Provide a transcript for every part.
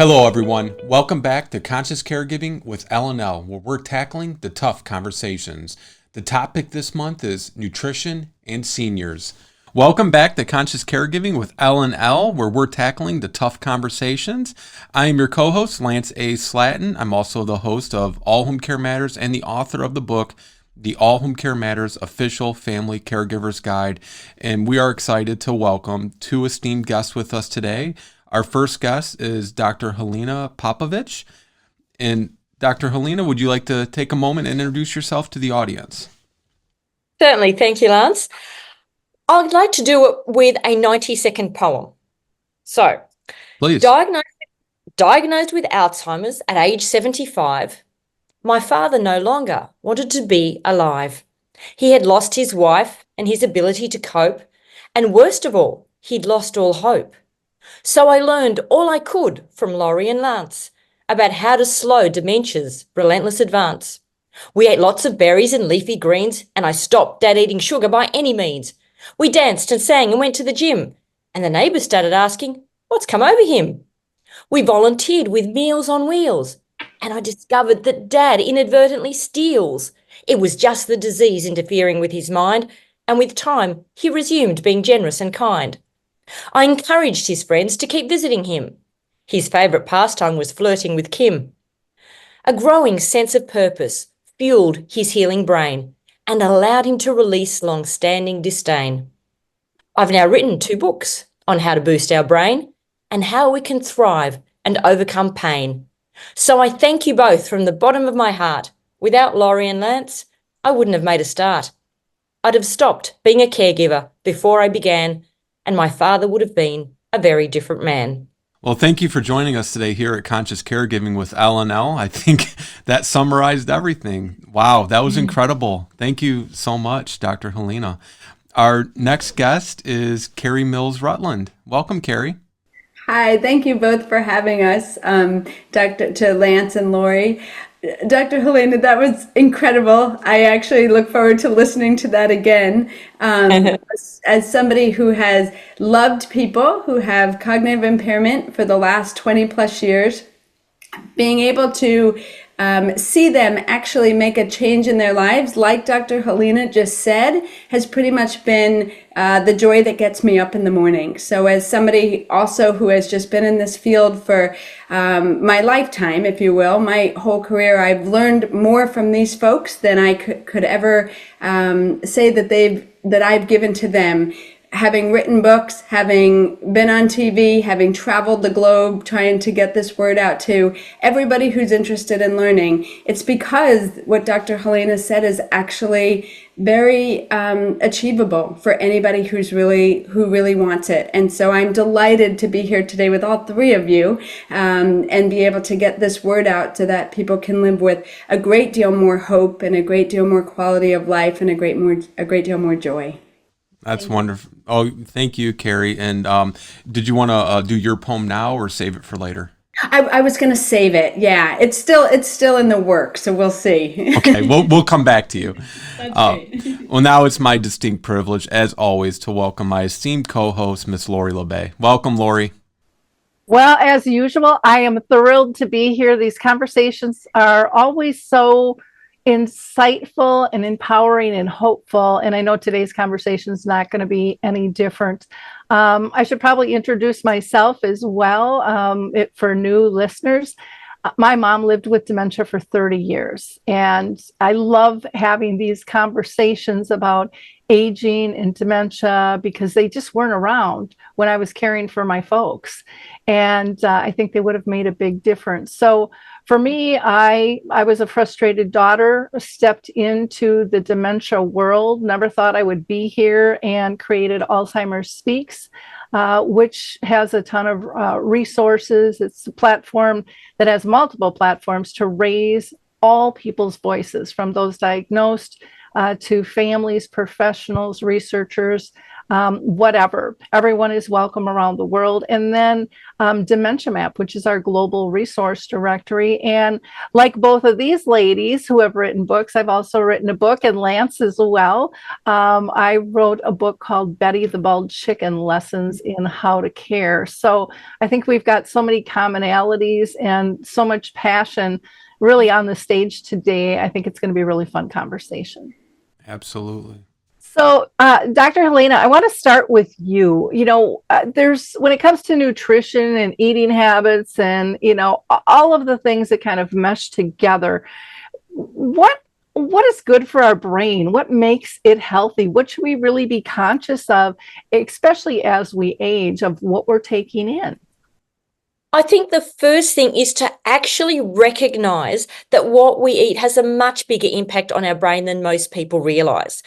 Hello, everyone. Welcome back to Conscious Caregiving with L&L, where we're tackling the tough conversations. The topic this month is nutrition and seniors. Welcome back to Conscious Caregiving with L&L, where we're tackling the tough conversations. I am your co-host, Lance A. Slatton. I'm also the host of All Home Care Matters and the author of the book, The All Home Care Matters Official Family Caregivers Guide. And we are excited to welcome two esteemed guests with us today. Our first guest is Dr. Helena Popovic. And Dr. Helena, would you like to take a moment and introduce yourself to the audience? Certainly. Thank you, Lance. I'd like to do it with a 90-second poem. So, Please. diagnosed with Alzheimer's at age 75, my father no longer wanted to be alive. He had lost his wife and his ability to cope, and worst of all, he'd lost all hope. So I learned all I could from Laurie and Lance about how to slow dementia's relentless advance. We ate lots of berries and leafy greens, and I stopped Dad eating sugar by any means. We danced and sang and went to the gym, and the neighbours started asking, what's come over him? We volunteered with Meals on Wheels, and I discovered that Dad inadvertently steals. It was just the disease interfering with his mind, and with time, he resumed being generous and kind. I encouraged his friends to keep visiting him. His favourite pastime was flirting with Kim. A growing sense of purpose fueled his healing brain and allowed him to release long-standing disdain. I've now written 2 books on how to boost our brain and how we can thrive and overcome pain. So I thank you both from the bottom of my heart. Without Laurie and Lance, I wouldn't have made a start. I'd have stopped being a caregiver before I began, and my father would have been a very different man. Well, thank you for joining us today here at Conscious Caregiving with L&L. I think that summarized everything. Wow, that was incredible. Thank you so much, Dr. Helena. Our next guest is Carrie Mills Rutland. Welcome, Carrie. Hi, thank you both for having us, to Lance and Laurie. Dr. Helena, that was incredible. I actually look forward to listening to that again. As somebody who has loved people who have cognitive impairment for the last 20 plus years, being able to see them actually make a change in their lives, like Dr. Helena just said, has pretty much been the joy that gets me up in the morning. So as somebody also who has just been in this field for my lifetime, if you will, my whole career, I've learned more from these folks than I could ever say that I've given to them. Having written books, having been on TV, having traveled the globe, trying to get this word out to everybody who's interested in learning, it's because what Dr. Helena said is actually very achievable for anybody who really wants it. And so I'm delighted to be here today with all 3 of you and be able to get this word out so that people can live with a great deal more hope and a great deal more quality of life and a great deal more joy. That's wonderful. Oh, thank you, Carrie. And did you want to do your poem now or save it for later? I was going to save it. Yeah, it's still in the work, so we'll see. Okay, we'll come back to you. That's great. Well, now it's my distinct privilege, as always, to welcome my esteemed co-host, Miss Laurie LeBay. Welcome, Laurie. Well, as usual, I am thrilled to be here. These conversations are always so insightful and empowering and hopeful. And I know today's conversation is not going to be any different. I should probably introduce myself as well for new listeners. My mom lived with dementia for 30 years, and I love having these conversations about aging and dementia because they just weren't around when I was caring for my folks. And I think they would have made a big difference. So for me, I was a frustrated daughter, stepped into the dementia world, never thought I would be here, and created Alzheimer's Speaks, which has a ton of resources. It's a platform that has multiple platforms to raise all people's voices, from those diagnosed to families, professionals, researchers, whatever. Everyone is welcome around the world. And then Dementia Map, which is our global resource directory. And like both of these ladies who have written books, I've also written a book, and Lance as well. I wrote a book called Betty the Bald Chicken, Lessons in How to Care. So I think we've got so many commonalities and so much passion really on the stage today. I think it's going to be a really fun conversation. Absolutely. So, Dr. Helena, I want to start with you. There's, when it comes to nutrition and eating habits and, all of the things that kind of mesh together, what is good for our brain? What makes it healthy? What should we really be conscious of, especially as we age, of what we're taking in? I think the first thing is to actually recognize that what we eat has a much bigger impact on our brain than most people realize.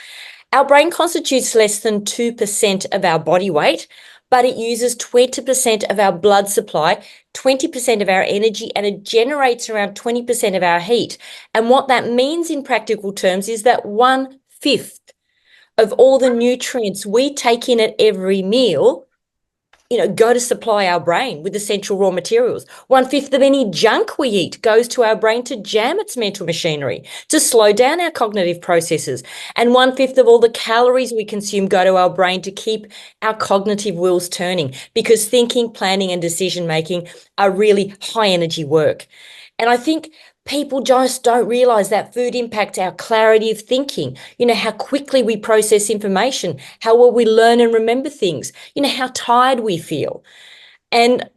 Our brain constitutes less than 2% of our body weight, but it uses 20% of our blood supply, 20% of our energy, and it generates around 20% of our heat. And what that means in practical terms is that 1/5 of all the nutrients we take in at every meal go to supply our brain with essential raw materials. 1/5 of any junk we eat goes to our brain to jam its mental machinery, to slow down our cognitive processes. And 1/5 of all the calories we consume go to our brain to keep our cognitive wheels turning, because thinking, planning, and decision-making are really high energy work. And I think people just don't realize that food impacts our clarity of thinking, how quickly we process information, how well we learn and remember things, how tired we feel. And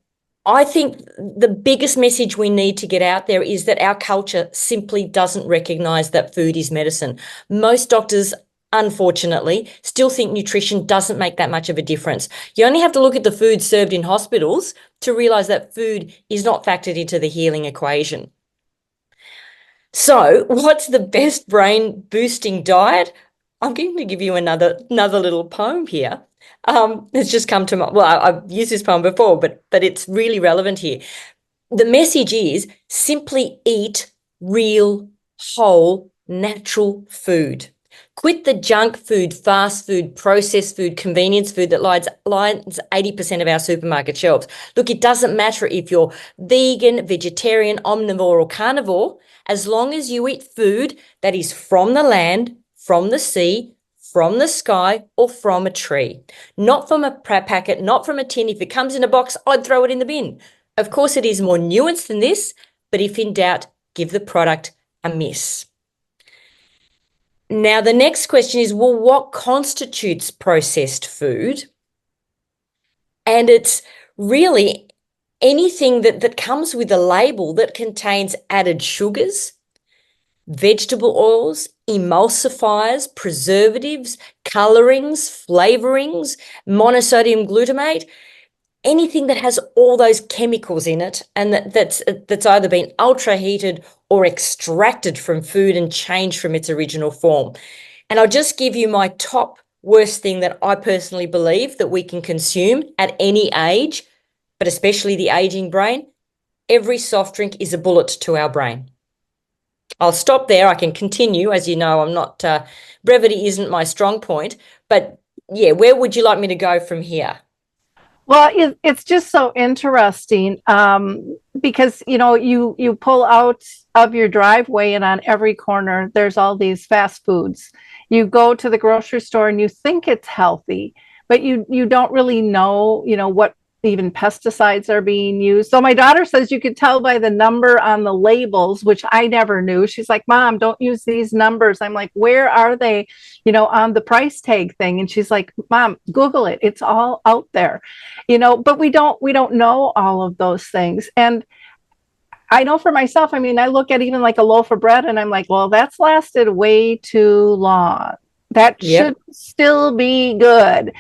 I think the biggest message we need to get out there is that our culture simply doesn't recognize that food is medicine. Most doctors, unfortunately, still think nutrition doesn't make that much of a difference. You only have to look at the food served in hospitals to realize that food is not factored into the healing equation. So what's the best brain boosting diet? I'm going to give you another little poem here. It's just come to my, well, I've used this poem before, but it's really relevant here. The message is simply eat real, whole, natural food. Quit the junk food, fast food, processed food, convenience food that lines 80% of our supermarket shelves. Look, it doesn't matter if you're vegan, vegetarian, omnivore, or carnivore, as long as you eat food that is from the land, from the sea, from the sky, or from a tree. Not from a packet, not from a tin. If it comes in a box, I'd throw it in the bin. Of course, it is more nuanced than this, but if in doubt, give the product a miss. Now, the next question is, well, what constitutes processed food? And it's really anything that comes with a label that contains added sugars, vegetable oils, emulsifiers, preservatives, colorings, flavorings, monosodium glutamate, anything that has all those chemicals in it and that's either been ultra heated or extracted from food and changed from its original form. And I'll just give you my top worst thing that I personally believe that we can consume at any age, but especially the aging brain. Every soft drink is a bullet to our brain. I'll stop there. I can continue. As you know, I'm not, brevity isn't my strong point, but yeah, where would you like me to go from here? Well, it's just so interesting because, you pull out of your driveway and on every corner, there's all these fast foods. You go to the grocery store and you think it's healthy, but you don't really know, what even pesticides are being used. So my daughter says you could tell by the number on the labels, which I never knew. She's like, Mom, don't use these numbers. I'm like, where are they, on the price tag thing? And she's like, Mom, Google it. It's all out there, but we don't know all of those things. And I know for myself, I look at even like a loaf of bread and I'm like, well, that's lasted way too long. That should still be good.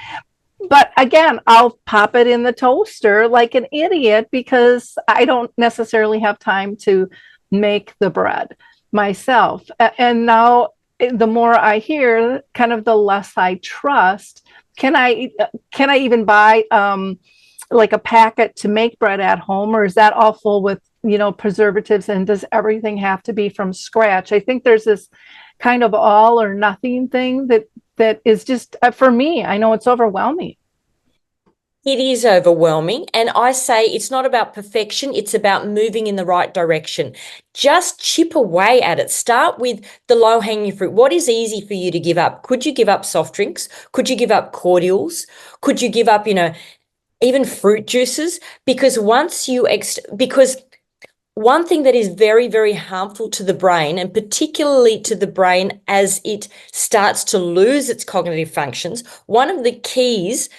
But again, I'll pop it in the toaster like an idiot because I don't necessarily have time to make the bread myself. And now the more I hear, kind of the less I trust. Can I even buy like a packet to make bread at home, or is that all full with, preservatives, and does everything have to be from scratch? I think there's this kind of all or nothing thing that that is just, for me, I know it's overwhelming. It is overwhelming. And I say it's not about perfection. It's about moving in the right direction. Just chip away at it. Start with the low-hanging fruit. What is easy for you to give up? Could you give up soft drinks? Could you give up cordials? Could you give up, even fruit juices? Because because one thing that is very, very harmful to the brain, and particularly to the brain as it starts to lose its cognitive functions, one of the keys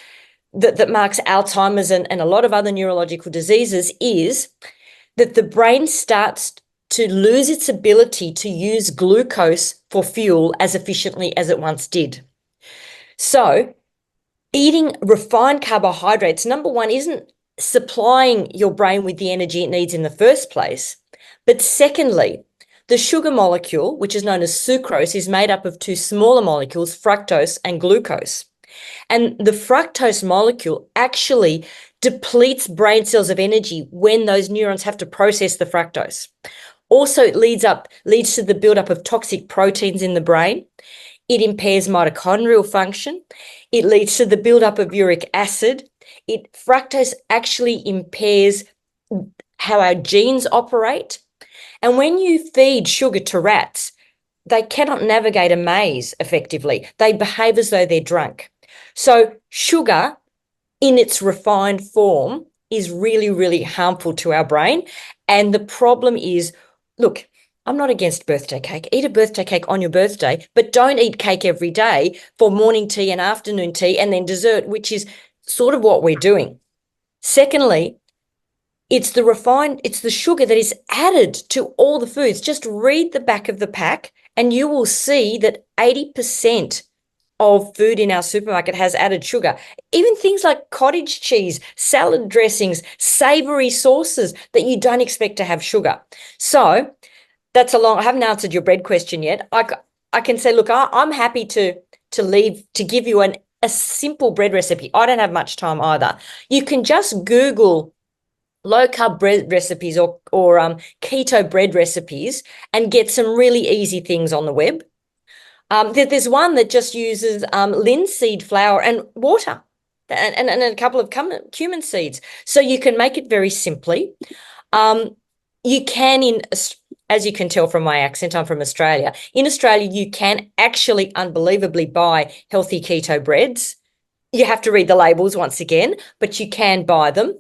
that marks Alzheimer's and a lot of other neurological diseases is that the brain starts to lose its ability to use glucose for fuel as efficiently as it once did. So eating refined carbohydrates, number one, isn't supplying your brain with the energy it needs in the first place. But secondly, the sugar molecule, which is known as sucrose, is made up of two smaller molecules, fructose and glucose. And the fructose molecule actually depletes brain cells of energy when those neurons have to process the fructose. Also, it leads to the buildup of toxic proteins in the brain. It impairs mitochondrial function. It leads to the buildup of uric acid. Fructose actually impairs how our genes operate. And when you feed sugar to rats, they cannot navigate a maze effectively. They behave as though they're drunk. So sugar in its refined form is really, really harmful to our brain. And the problem is, look, I'm not against birthday cake. Eat a birthday cake on your birthday, but don't eat cake every day for morning tea and afternoon tea and then dessert, which is sort of what we're doing. Secondly, it's the sugar that is added to all the foods. Just read the back of the pack and you will see that 80% of food in our supermarket has added sugar. Even things like cottage cheese, salad dressings, savory sauces that you don't expect to have sugar. So I haven't answered your bread question yet. I can say, look, I'm happy to give you a simple bread recipe. I don't have much time either. You can just Google low-carb bread recipes or keto bread recipes and get some really easy things on the web. There's one that just uses linseed flour and water and a couple of cumin seeds. So you can make it very simply. You can, as you can tell from my accent, I'm from Australia. In Australia, you can actually unbelievably buy healthy keto breads. You have to read the labels once again, but you can buy them.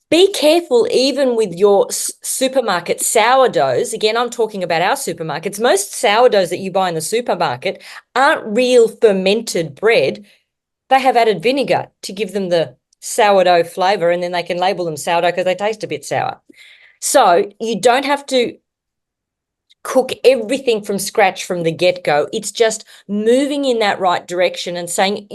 Be careful even with your supermarket sourdoughs. Again, I'm talking about our supermarkets. Most sourdoughs that you buy in the supermarket aren't real fermented bread. They have added vinegar to give them the sourdough flavor, and then they can label them sourdough because they taste a bit sour. So you don't have to cook everything from scratch from the get-go. It's just moving in that right direction and saying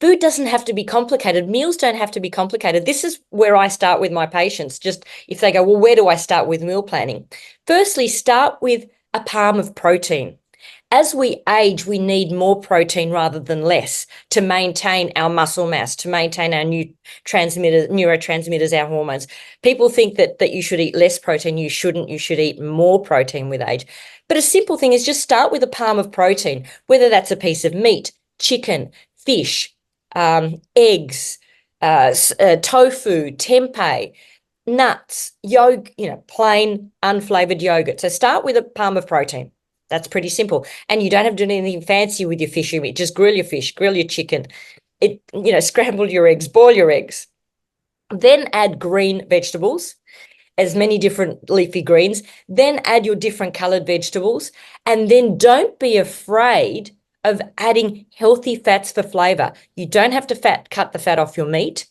food doesn't have to be complicated. Meals don't have to be complicated. This is where I start with my patients. Just if they go, well, where do I start with meal planning? Firstly, start with a palm of protein. As we age, we need more protein rather than less to maintain our muscle mass, to maintain our neurotransmitters, our hormones. People think that you should eat less protein. You shouldn't. You should eat more protein with age. But a simple thing is just start with a palm of protein, whether that's a piece of meat, chicken, fish, eggs, tofu, tempeh, nuts, yogurt, plain unflavored yogurt. So start with a palm of protein. That's pretty simple. And you don't have to do anything fancy with your fish or meat. Just grill your fish, grill your chicken, scramble your eggs, boil your eggs. Then add green vegetables, as many different leafy greens. Then add your different colored vegetables. And then don't be afraid of adding healthy fats for flavor. You don't have to cut the fat off your meat.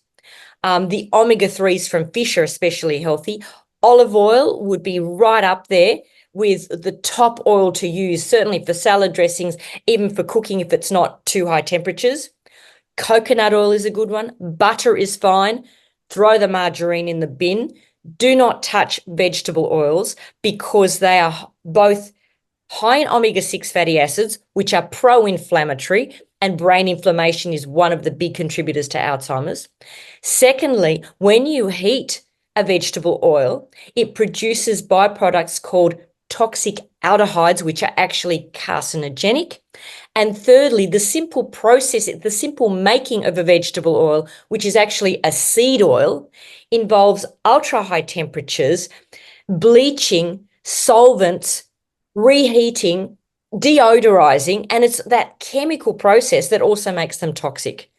The omega-3s from fish are especially healthy. Olive oil would be right up there with the top oil to use, certainly for salad dressings, even for cooking if it's not too high temperatures. Coconut oil is a good one. Butter is fine. Throw the margarine in the bin. Do not touch vegetable oils because they are both high in omega-6 fatty acids, which are pro-inflammatory, and brain inflammation is one of the big contributors to Alzheimer's. Secondly, when you heat a vegetable oil, it produces byproducts called toxic aldehydes, which are actually carcinogenic. And thirdly, the simple process, the simple making of a vegetable oil, which is actually a seed oil, involves ultra high temperatures, bleaching, solvents, reheating, deodorizing, and it's that chemical process that also makes them toxic.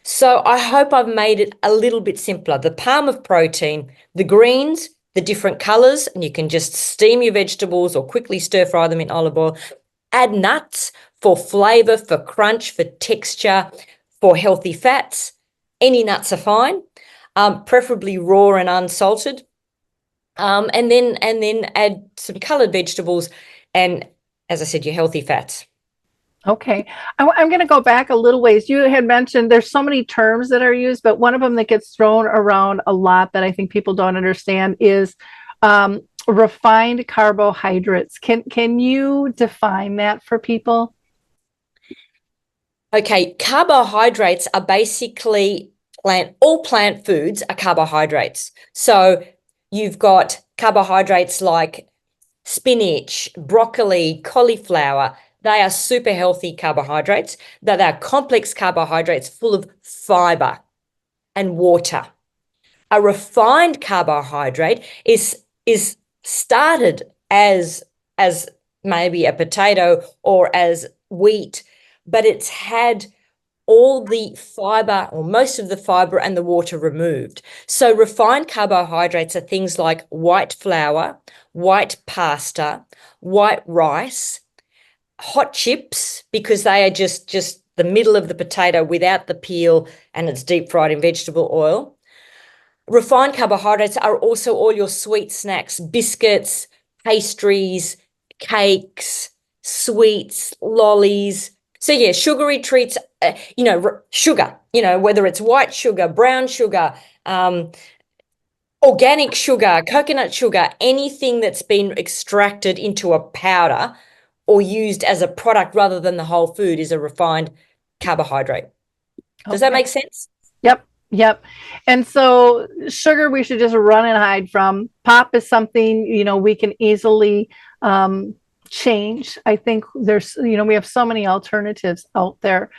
So I hope I've made it a little bit simpler. The palm of protein, the greens, the different colors, and you can just steam your vegetables or quickly stir fry them in olive oil. Add nuts for flavor, for crunch, for texture, for healthy fats. Any nuts are fine, preferably raw and unsalted. And then add some colored vegetables and, as I said, your healthy fats. Okay. I'm going to go back a little ways. You had mentioned there's so many terms that are used, but one of them that gets thrown around a lot that I think people don't understand is refined carbohydrates. Can you define that for people? Okay, carbohydrates are basically all plant foods are carbohydrates. So you've got carbohydrates like spinach, broccoli, cauliflower. They are super healthy carbohydrates. They are complex carbohydrates full of fiber and water. A refined carbohydrate is started as maybe a potato or as wheat, but it's had all the fiber or most of the fiber and the water removed. So refined carbohydrates are things like white flour, white pasta, white rice, hot chips, because they are just the middle of the potato without the peel, and it's deep fried in vegetable oil. Refined carbohydrates are also all your sweet snacks, biscuits, pastries, cakes, sweets, lollies. So yeah, sugary treats, sugar, whether it's white sugar, brown sugar, organic sugar, coconut sugar, anything that's been extracted into a powder or used as a product rather than the whole food is a refined carbohydrate. Does that make sense? Yep. And so sugar, we should just run and hide from. Pop is something, we can easily change. I think there's, we have so many alternatives out there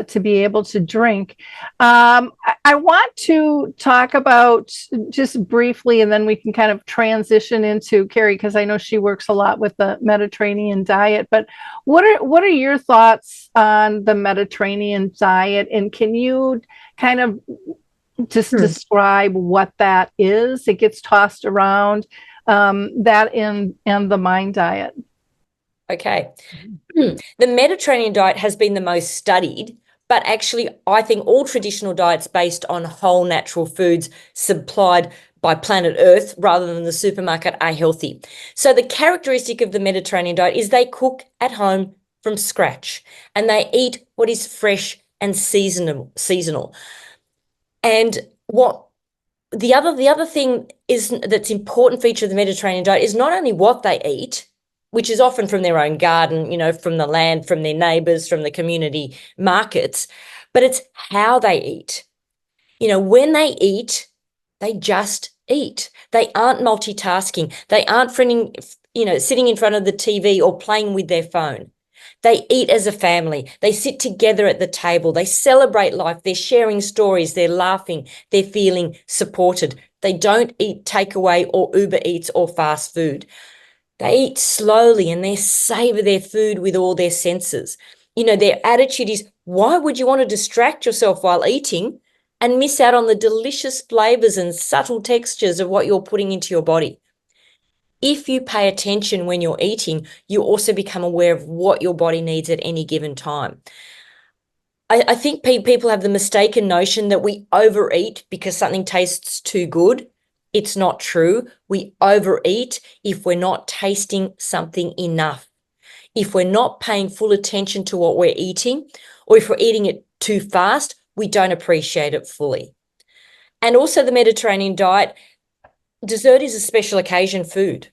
to be able to drink. I want to talk about just briefly, and then we can kind of transition into Carrie, because I know she works a lot with the Mediterranean diet. But what are your thoughts on the Mediterranean diet? And can you kind of just describe what that is? It gets tossed around, that and the Mind diet. Okay. The Mediterranean diet has been the most studied, but actually I think all traditional diets based on whole natural foods supplied by planet Earth rather than the supermarket are healthy. So the characteristic of the Mediterranean diet is they cook at home from scratch and they eat what is fresh and seasonal. And what the other thing is that's important feature of the Mediterranean diet is not only what they eat, which is often from their own garden, from the land, from their neighbors, from the community markets, but it's how they eat. When they eat, they just eat. They aren't multitasking. They aren't sitting in front of the TV or playing with their phone. They eat as a family. They sit together at the table. They celebrate life. They're sharing stories. They're laughing. They're feeling supported. They don't eat takeaway or Uber Eats or fast food. They eat slowly and they savor their food with all their senses. Their attitude is, why would you want to distract yourself while eating and miss out on the delicious flavors and subtle textures of what you're putting into your body? If you pay attention when you're eating, you also become aware of what your body needs at any given time. I think people have the mistaken notion that we overeat because something tastes too good. It's not true. We overeat if we're not tasting something enough. If we're not paying full attention to what we're eating, or if we're eating it too fast, we don't appreciate it fully. And also the Mediterranean diet, dessert is a special occasion food.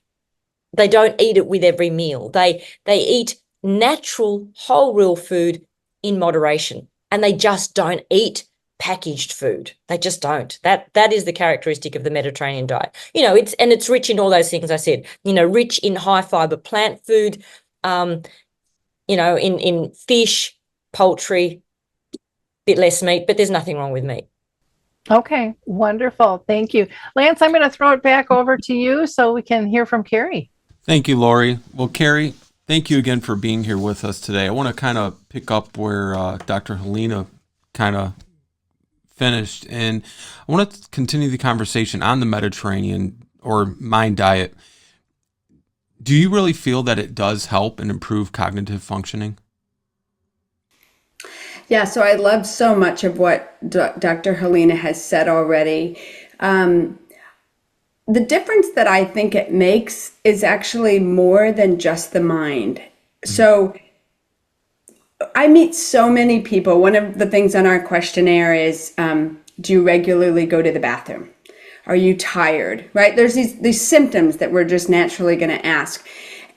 They don't eat it with every meal. They eat natural, whole, real food in moderation, and they just don't eat packaged food. They just don't. That is the characteristic of the Mediterranean diet. It's rich in all those things I said. Rich in high fiber plant food, in fish, poultry, bit less meat, but there's nothing wrong with meat. Okay, wonderful. Thank you. Lance, I'm going to throw it back over to you so we can hear from Carrie. Thank you, Lori. Well, Carrie, thank you again for being here with us today. I want to kind of pick up where Dr. Helena kind of finished, and I want to continue the conversation on the Mediterranean or mind diet. Do you really feel that it does help and improve cognitive functioning? Yeah, so I love so much of what Dr. Helena has said already. The difference that I think it makes is actually more than just the mind. So I meet so many people. One of the things on our questionnaire is, do you regularly go to the bathroom? Are you tired? Right? There's these symptoms that we're just naturally going to ask.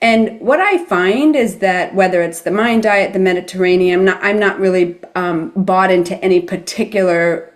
And what I find is that whether it's the mind diet, the Mediterranean, I'm not really bought into any particular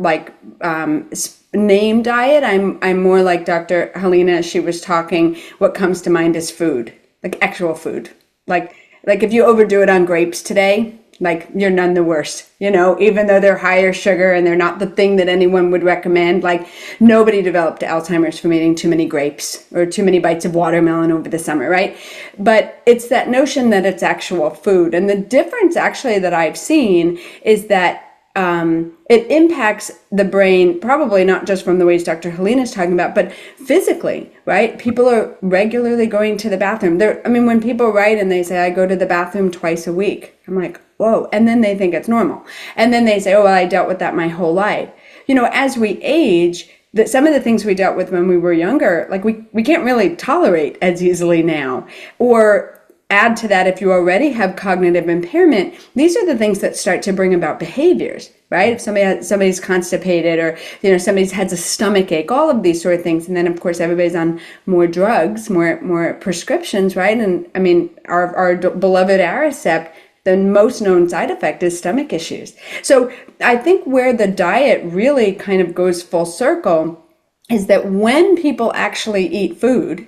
name diet. I'm more like Dr. Helena as she was talking. What comes to mind is food, like actual food. Like if you overdo it on grapes today, like you're none the worse, even though they're higher sugar and they're not the thing that anyone would recommend. Like nobody developed Alzheimer's from eating too many grapes or too many bites of watermelon over the summer, right? But it's that notion that it's actual food. And the difference actually that I've seen is that it impacts the brain, probably not just from the ways Dr. Helena is talking about, but physically, right? People are regularly going to the bathroom. When people write and they say, I go to the bathroom twice a week, I'm like, whoa. And then they think it's normal. And then they say, oh, well, I dealt with that my whole life. As we age, some of the things we dealt with when we were younger, like we can't really tolerate as easily now. Or add to that, if you already have cognitive impairment, these are the things that start to bring about behaviors, right? If somebody's constipated or, somebody's has a stomach ache, all of these sort of things. And then of course, everybody's on more drugs, more prescriptions, right? And our beloved Aricept, the most known side effect is stomach issues. So I think where the diet really kind of goes full circle is that when people actually eat food,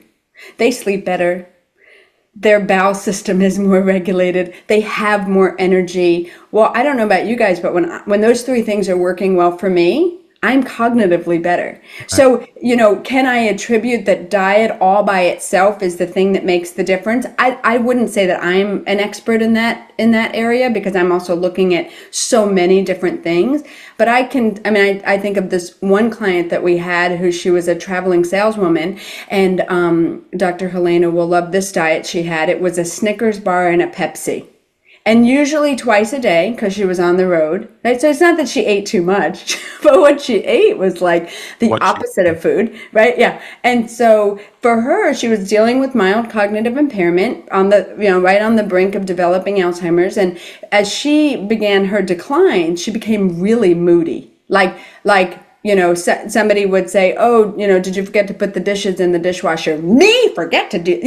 they sleep better. Their bowel system is more regulated. They have more energy. Well, I don't know about you guys, but when those three things are working well for me, I'm cognitively better. So, can I attribute that diet all by itself is the thing that makes the difference? I wouldn't say that I'm an expert in that area because I'm also looking at so many different things. But I think of this one client that we had she was a traveling saleswoman, and Dr. Helena will love this diet she had. It was a Snickers bar and a Pepsi. And usually twice a day because she was on the road, right? So it's not that she ate too much, but what she ate was like the opposite of food, right? Yeah. And so for her, she was dealing with mild cognitive impairment right on the brink of developing Alzheimer's. And as she began her decline, she became really moody. Somebody would say, oh, did you forget to put the dishes in the dishwasher? Me forget to do,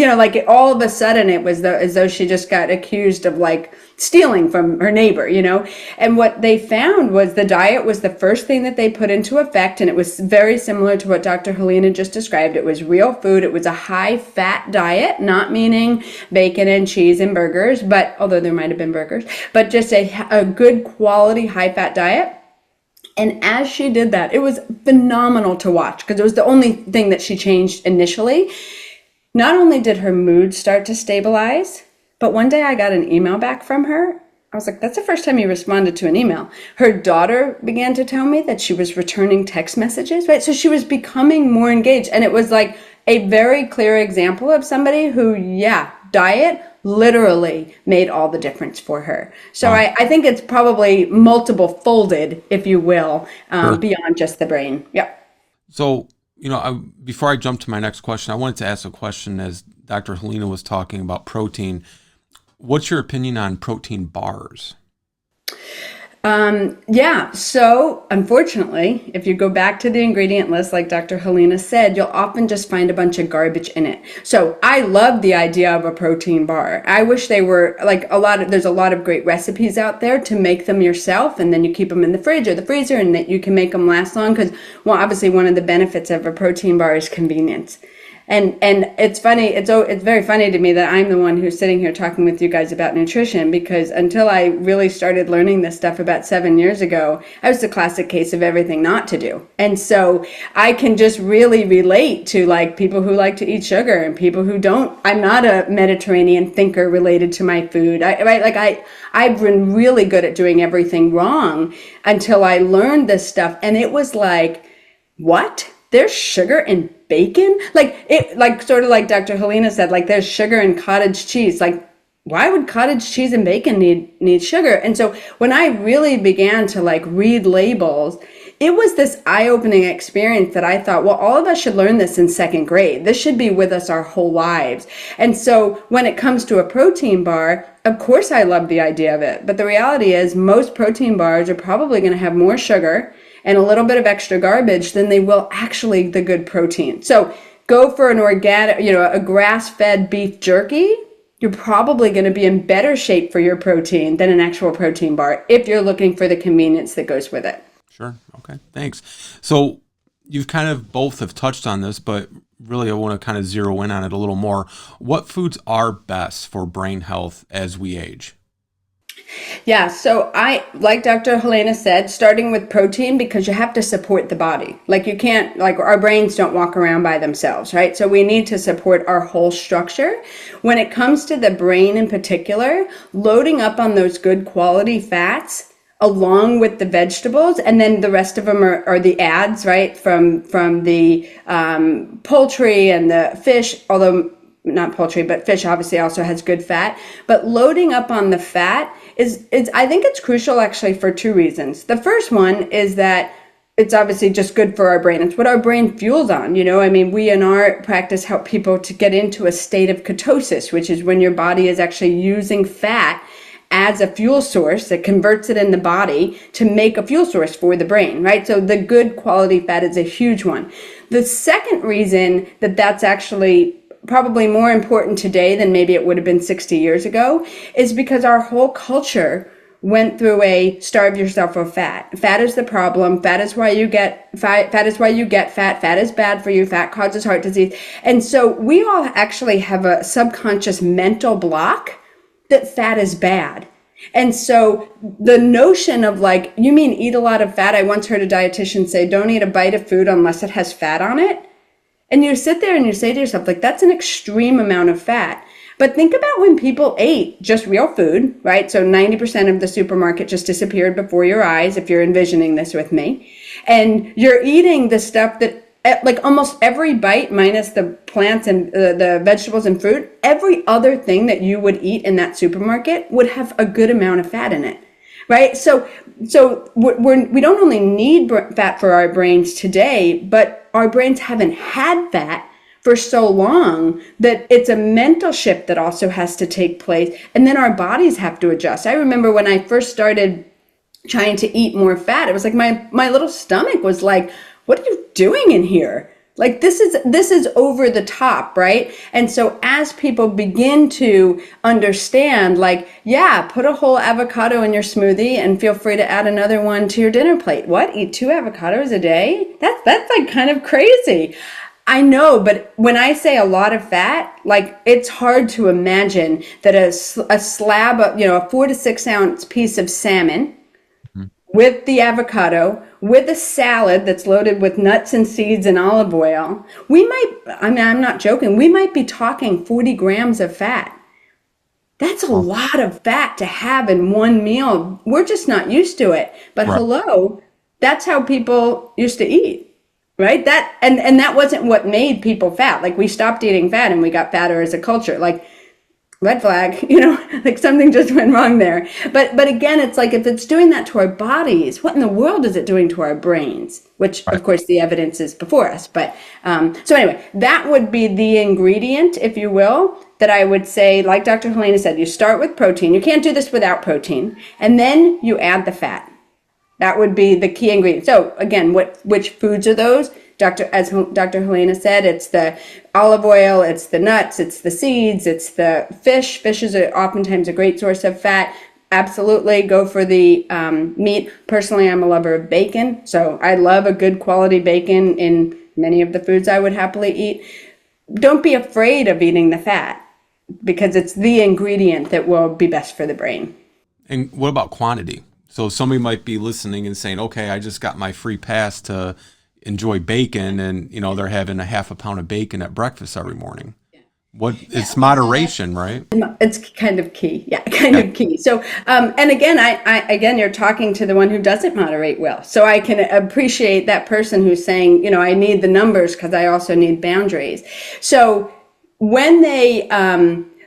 all of a sudden it was as though she just got accused of stealing from her neighbor, And what they found was the diet was the first thing that they put into effect. And it was very similar to what Dr. Helena just described. It was real food. It was a high fat diet, not meaning bacon and cheese and burgers, but although there might have been burgers, but just a good quality high fat diet. And as she did that, it was phenomenal to watch because it was the only thing that she changed initially. Not only did her mood start to stabilize, but one day I got an email back from her. I was like, that's the first time you responded to an email. Her daughter began to tell me that she was returning text messages, right? So she was becoming more engaged. And it was like a very clear example of somebody who, diet literally made all the difference for her. So I think it's probably multiple folded, if you will, beyond just the brain. Yep. So, before I jump to my next question, I wanted to ask a question as Dr. Helena was talking about protein. What's your opinion on protein bars? Yeah, so unfortunately, if you go back to the ingredient list, like Dr. Helena said, you'll often just find a bunch of garbage in it. So I love the idea of a protein bar. I wish they were like there's a lot of great recipes out there to make them yourself, and then you keep them in the fridge or the freezer, and that you can make them last long. Because, well, obviously one of the benefits of a protein bar is convenience. And it's funny, it's very funny to me that I'm the one who's sitting here talking with you guys about nutrition, because until I really started learning this stuff about 7 years ago, I was the classic case of everything not to do. And so I can just really relate to like people who like to eat sugar and people who don't. I'm not a Mediterranean thinker related to my food. I've been really good at doing everything wrong until I learned this stuff. And it was like, what? There's sugar in bacon? Like sort of like Dr. Helena said, like there's sugar in cottage cheese. Like, why would cottage cheese and bacon need sugar? And so when I really began to like read labels, it was this eye-opening experience that I thought, well, all of us should learn this in second grade. This should be with us our whole lives. And so when it comes to a protein bar, of course I love the idea of it. But the reality is most protein bars are probably going to have more sugar and a little bit of extra garbage than they will actually the good protein. So go for an organic, a grass-fed beef jerky. You're probably going to be in better shape for your protein than an actual protein bar if you're looking for the convenience that goes with it. Sure. Okay. Thanks. So you've kind of both have touched on this, but really I want to kind of zero in on it a little more. What foods are best for brain health as we age? Yeah, so like Dr. Helena said, starting with protein, because you have to support the body. Like you can't, like our brains don't walk around by themselves, right? So we need to support our whole structure. When it comes to the brain in particular, loading up on those good quality fats along with the vegetables, and then the rest of them are the ads, right? From the poultry and the fish, although not poultry, but fish obviously also has good fat. But loading up on the fat is I think it's crucial actually for two reasons. The first one is that it's obviously just good for our brain. It's what our brain fuels on. We in our practice help people to get into a state of ketosis, which is when your body is actually using fat as a fuel source that converts it in the body to make a fuel source for the brain, right? So the good quality fat is a huge one. The second reason that that's actually probably more important today than maybe it would have been 60 years ago is because our whole culture went through a starve yourself of fat. Fat is the problem. Fat is why you get fat. Fat is why you get fat. Fat is bad for you. Fat causes heart disease. And so we all actually have a subconscious mental block that fat is bad. And so the notion of like, you mean eat a lot of fat? I once heard a dietitian say, don't eat a bite of food unless it has fat on it. And you sit there and you say to yourself, like, that's an extreme amount of fat. But think about when people ate just real food, right? So 90% of the supermarket just disappeared before your eyes, if you're envisioning this with me. And you're eating the stuff that, like almost every bite, minus the plants and the vegetables and fruit, every other thing that you would eat in that supermarket would have a good amount of fat in it. Right? So we don't only need fat for our brains today, but our brains haven't had fat for so long that it's a mental shift that also has to take place. And then our bodies have to adjust. I remember when I first started trying to eat more fat, it was like my little stomach was like, what are you doing in here? Like this is over the top, right? And so as people begin to understand, like, yeah, put a whole avocado in your smoothie and feel free to add another one to your dinner plate. What? Eat 2 avocados a day? That's like kind of crazy. I know, but when I say a lot of fat, like it's hard to imagine that a slab of, a 4 to 6 ounce piece of salmon with the avocado, with a salad that's loaded with nuts and seeds and olive oil, I'm not joking, we might be talking 40 grams of fat. That's a lot of fat to have in one meal. We're just not used to it. But right. Hello, that's how people used to eat, right? That and that wasn't what made people fat. Like we stopped eating fat and we got fatter as a culture. Like red flag, like something just went wrong there. But again, it's like if it's doing that to our bodies, what in the world is it doing to our brains? Which, of course, the evidence is before us. But so anyway, that would be the ingredient, if you will, that I would say, like Dr. Helena said, you start with protein. You can't do this without protein. And then you add the fat. That would be the key ingredient. So again, which foods are those? As Dr. Helena said, it's the olive oil, it's the nuts, it's the seeds, it's the fish. Fish is oftentimes a great source of fat. Absolutely go for the meat. Personally, I'm a lover of bacon, so I love a good quality bacon in many of the foods I would happily eat. Don't be afraid of eating the fat, because it's the ingredient that will be best for the brain. And what about quantity? So somebody might be listening and saying, okay, I just got my free pass to enjoy bacon, and they're having a half a pound of bacon at breakfast every morning. It's moderation, right? It's kind of key. Yeah, kind of key. So, and again, again, you're talking to the one who doesn't moderate well. So I can appreciate that person who's saying, I need the numbers because I also need boundaries. So when they,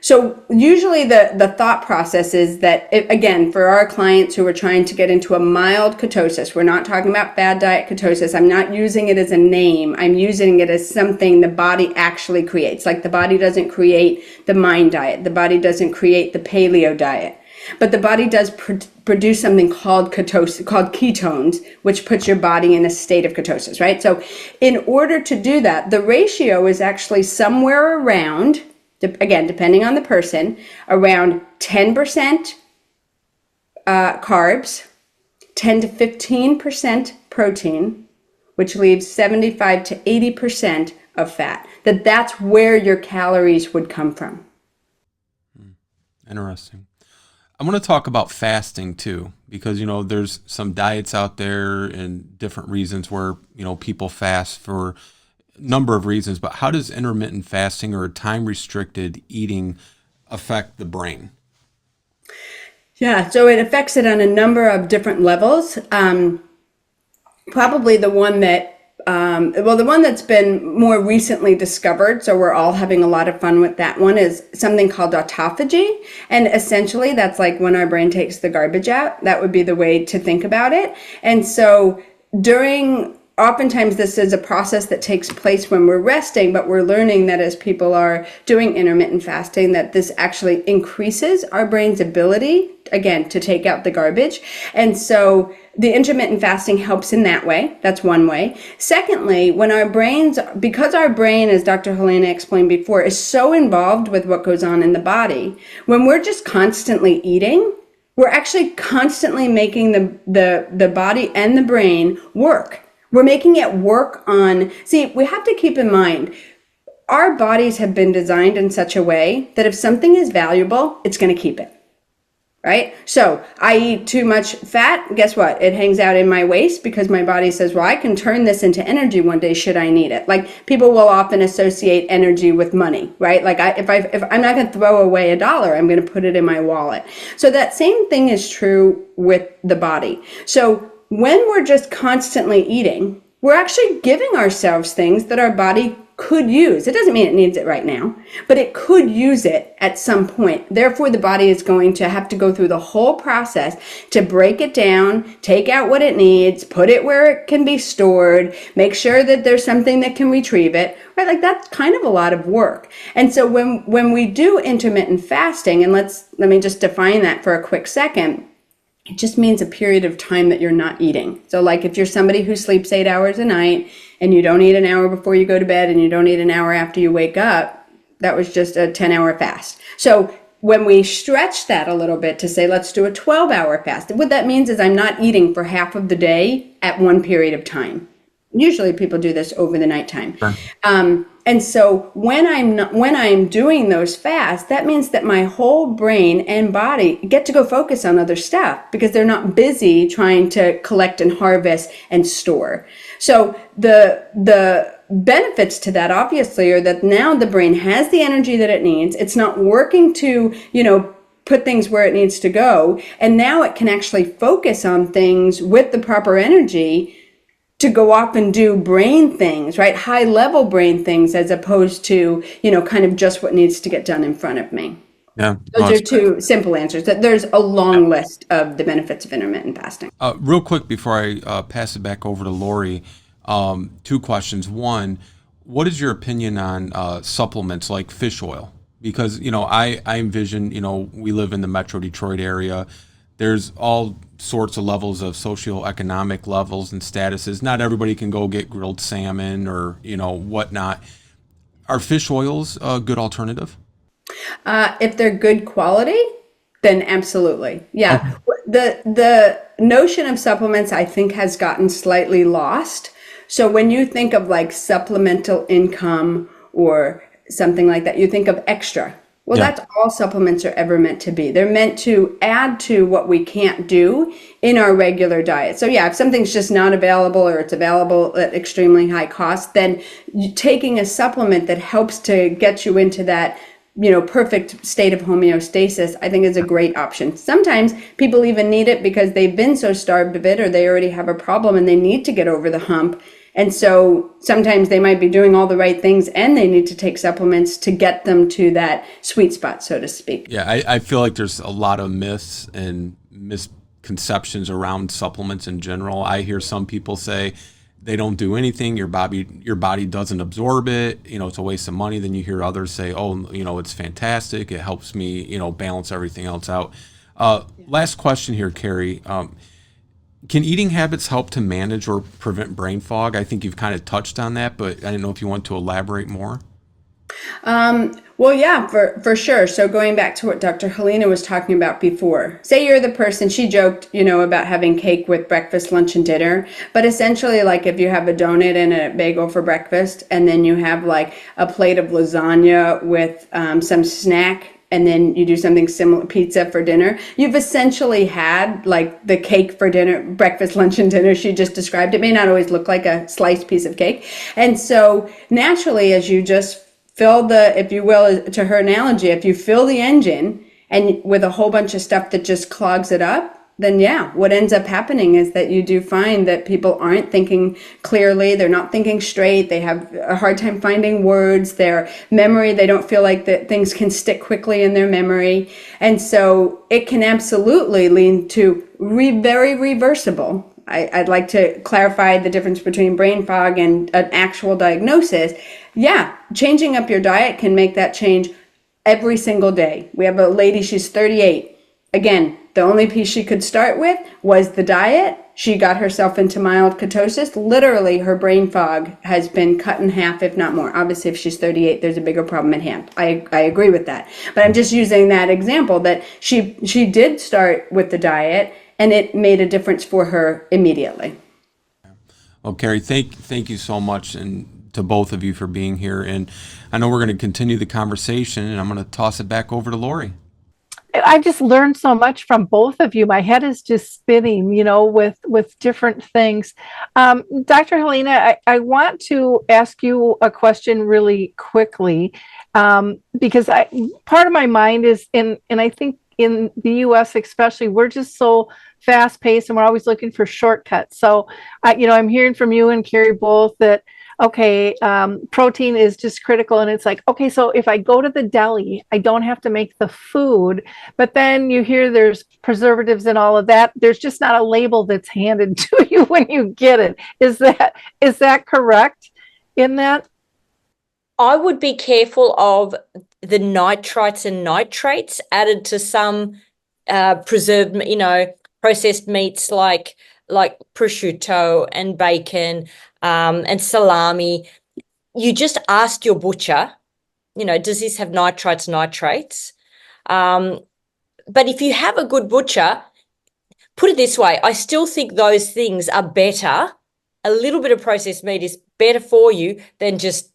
so usually the thought process is that, again, for our clients who are trying to get into a mild ketosis, we're not talking about fad diet ketosis. I'm not using it as a name. I'm using it as something the body actually creates. Like the body doesn't create the mind diet. The body doesn't create the paleo diet. But the body does produce something called ketones, which puts your body in a state of ketosis, right? So in order to do that, the ratio is actually somewhere around, again, depending on the person, around 10% carbs, 10 to 15% protein, which leaves 75 to 80% of fat. That's where your calories would come from. Interesting. I want to talk about fasting too, because, there's some diets out there and different reasons where, people fast for number of reasons, but how does intermittent fasting or time restricted eating affect the brain? Yeah, so it affects it on a number of different levels. Probably the one that, the one that's been more recently discovered, so we're all having a lot of fun with that one, is something called autophagy. And essentially that's like when our brain takes the garbage out. That would be the way to think about it. And so oftentimes this is a process that takes place when we're resting, but we're learning that as people are doing intermittent fasting, that this actually increases our brain's ability, again, to take out the garbage. And so the intermittent fasting helps in that way. That's one way. Secondly, because our brain, as Dr. Helena explained before, is so involved with what goes on in the body, when we're just constantly eating, we're actually constantly making the body and the brain work. We're making it work we have to keep in mind, our bodies have been designed in such a way that if something is valuable, it's going to keep it, right? So I eat too much fat, guess what? It hangs out in my waist because my body says, well, I can turn this into energy one day should I need it. Like people will often associate energy with money, right? Like if I'm not going to throw away $1, I'm going to put it in my wallet. So that same thing is true with the body. So when we're just constantly eating, we're actually giving ourselves things that our body could use. It doesn't mean it needs it right now, but it could use it at some point. Therefore, the body is going to have to go through the whole process to break it down, take out what it needs, put it where it can be stored, make sure that there's something that can retrieve it, right? Like that's kind of a lot of work. And so when we do intermittent fasting, and let me just define that for a quick second, it just means a period of time that you're not eating. So like if you're somebody who sleeps 8 hours a night and you don't eat an hour before you go to bed and you don't eat an hour after you wake up, that was just a 10-hour fast. So when we stretch that a little bit to say, let's do a 12-hour fast, what that means is I'm not eating for half of the day at one period of time. Usually people do this over the nighttime. Sure. And so when I'm doing those fasts, that means that my whole brain and body get to go focus on other stuff because they're not busy trying to collect and harvest and store. So the benefits to that obviously are that now the brain has the energy that it needs. It's not working to, put things where it needs to go. And now it can actually focus on things with the proper energy to go off and do brain things, right? High level brain things as opposed to, kind of just what needs to get done in front of me. Yeah. Those are two simple answers. There's a long list of the benefits of intermittent fasting. Real quick before I pass it back over to Lori, two questions. One, what is your opinion on supplements like fish oil? Because, I envision, we live in the Metro Detroit area. There's all sorts of levels of socioeconomic levels and statuses. Not everybody can go get grilled salmon or, whatnot. Are fish oils a good alternative? If they're good quality, then absolutely. Yeah. The notion of supplements, I think, has gotten slightly lost. So when you think of like supplemental income or something like that, you think of extra. Well, Yeah. that's all supplements are ever meant to be. They're meant to add to what we can't do in our regular diet. So yeah, if something's just not available or it's available at extremely high cost, then taking a supplement that helps to get you into that perfect state of homeostasis, I think is a great option. Sometimes people even need it because they've been so starved of it, or they already have a problem and they need to get over the hump. And so sometimes they might be doing all the right things and they need to take supplements to get them to that sweet spot, so to speak. Yeah, I feel like there's a lot of myths and misconceptions around supplements in general. I hear some people say they don't do anything, your body doesn't absorb it, it's a waste of money. Then you hear others say, oh, it's fantastic, it helps me, balance everything else out. Last question here, Carrie. Can eating habits help to manage or prevent brain fog? I think you've kind of touched on that, but I don't know if you want to elaborate more. Well, yeah, for sure. So going back to what Dr. Helena was talking about before, say you're the person, she joked, about having cake with breakfast, lunch, and dinner. But essentially, like if you have a donut and a bagel for breakfast, and then you have like a plate of lasagna with some snack, and then you do something similar, pizza for dinner, you've essentially had like the cake for dinner, breakfast, lunch, and dinner she just described. It may not always look like a sliced piece of cake. And so naturally, as you just fill the, if you will, to her analogy, if you fill the engine and with a whole bunch of stuff that just clogs it up, then yeah, what ends up happening is that you do find that people aren't thinking clearly, they're not thinking straight, they have a hard time finding words, their memory, they don't feel like that things can stick quickly in their memory. And so it can absolutely lead to very reversible. I'd like to clarify the difference between brain fog and an actual diagnosis. Yeah, changing up your diet can make that change every single day. We have a lady, she's 38. Again, the only piece she could start with was the diet. She got herself into mild ketosis. Literally, her brain fog has been cut in half, if not more. Obviously, if she's 38, there's a bigger problem at hand. I agree with that. But I'm just using that example that she did start with the diet, and it made a difference for her immediately. Well, Carrie, thank you so much, and to both of you for being here. And I know we're going to continue the conversation, and I'm going to toss it back over to Lori. I just learned so much from both of you. My head is just spinning, with different things. Dr. Helena, I want to ask you a question really quickly, because part of my mind is and I think in the US especially, we're just so fast paced and we're always looking for shortcuts. So, I'm hearing from you and Carrie both that, okay, protein is just critical. And it's like, okay, so if I go to the deli, I don't have to make the food, but then you hear there's preservatives and all of that. There's just not a label that's handed to you when you get it. Is that correct in that? I would be careful of the nitrites and nitrates added to some preserved, processed meats like prosciutto and bacon and salami. You just ask your butcher, does this have nitrites, nitrates? But if you have a good butcher, put it this way, I still think those things are better. A little bit of processed meat is better for you than just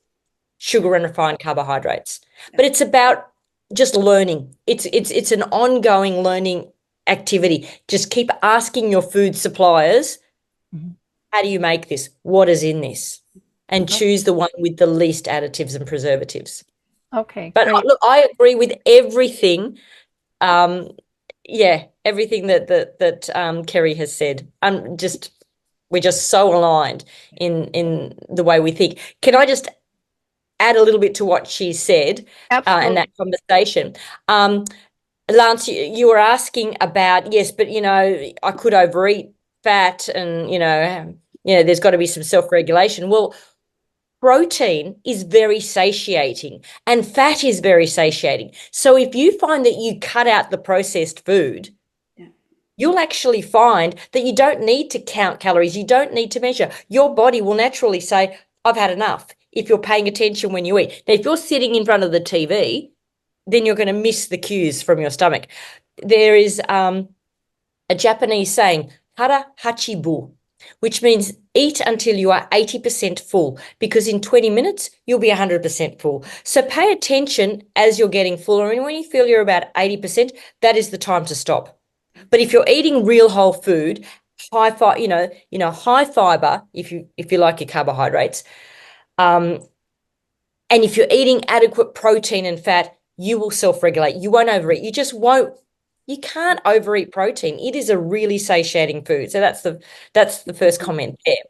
sugar and refined carbohydrates. But it's about just learning. It's an ongoing learning activity. Just keep asking your food suppliers, how do you make this? What is in this? And choose the one with the least additives and preservatives. Okay. But look, I agree with everything. Everything that Kerry has said. We're just so aligned in the way we think. Can I just add a little bit to what she said in that conversation? Lance, you were asking about, yes, but, I could overeat fat and, there's got to be some self-regulation. Well, protein is very satiating and fat is very satiating. So if you find that you cut out the processed food, you'll actually find that you don't need to count calories. You don't need to measure. Your body will naturally say, I've had enough, if you're paying attention when you eat. Now, if you're sitting in front of the TV, then you're going to miss the cues from your stomach. There is a Japanese saying, hara hachibu, which means eat until you are 80% full, because in 20 minutes, you'll be 100% full. So pay attention as you're getting fuller. And when you feel you're about 80%, that is the time to stop. But if you're eating real whole food, high fiber, if you like your carbohydrates, and if you're eating adequate protein and fat, you will self-regulate. You won't overeat. You can't overeat protein. It is a really satiating food. So that's the first comment there.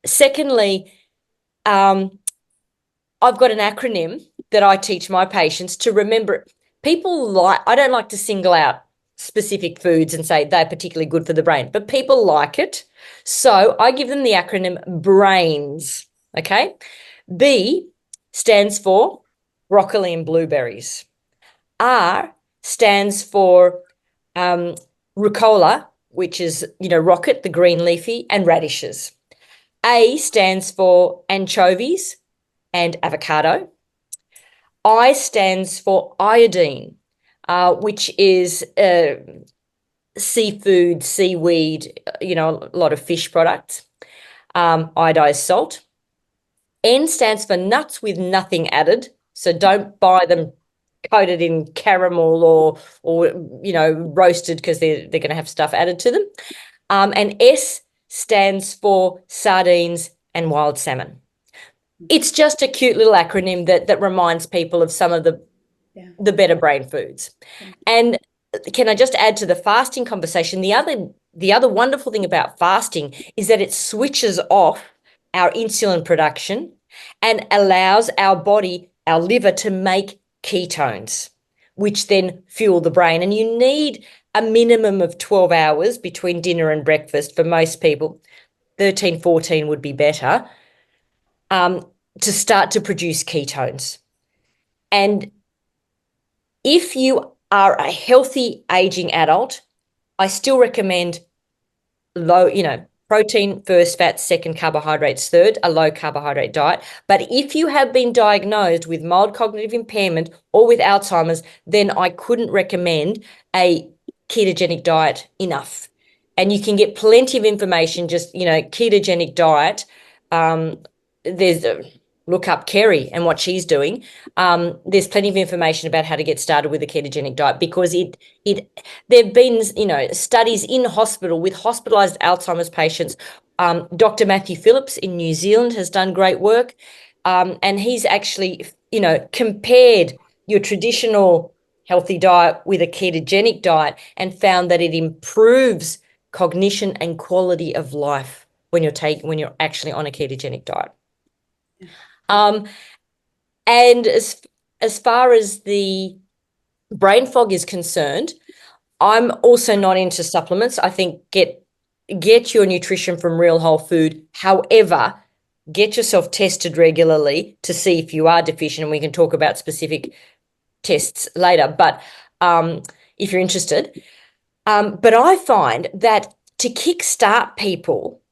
Secondly, I've got an acronym that I teach my patients to remember. I don't like to single out specific foods and say they're particularly good for the brain, but people like it. So I give them the acronym BRAINS, okay? B stands for broccoli and blueberries. R stands for rucola, which is, rocket, the green leafy, and radishes. A stands for anchovies and avocado. I stands for iodine, which is seafood, seaweed, a lot of fish products, iodized salt. N stands for nuts with nothing added. So don't buy them coated in caramel or roasted, because they're going to have stuff added to them. And S stands for sardines and wild salmon. It's just a cute little acronym that reminds people of some of the better brain foods. And can I just add to the fasting conversation? The other wonderful thing about fasting is that it switches off our insulin production and allows our body, our liver, to make ketones, which then fuel the brain. And you need a minimum of 12 hours between dinner and breakfast for most people. 13, 14 would be better, to start to produce ketones. And if you are a healthy aging adult, I still recommend low, protein first, fat second, carbohydrates third, a low carbohydrate diet. But if you have been diagnosed with mild cognitive impairment or with Alzheimer's, then I couldn't recommend a ketogenic diet enough. And you can get plenty of information, just, ketogenic diet. There's look up Kerry and what she's doing. There's plenty of information about how to get started with a ketogenic diet, because there've been, studies in hospital with hospitalized Alzheimer's patients. Dr. Matthew Phillips in New Zealand has done great work. And he's actually, compared your traditional healthy diet with a ketogenic diet and found that it improves cognition and quality of life when you're actually on a ketogenic diet. And as far as the brain fog is concerned, I'm also not into supplements. I think get your nutrition from real whole food. However, get yourself tested regularly to see if you are deficient, and we can talk about specific tests later, but if you're interested. But I find that to kickstart people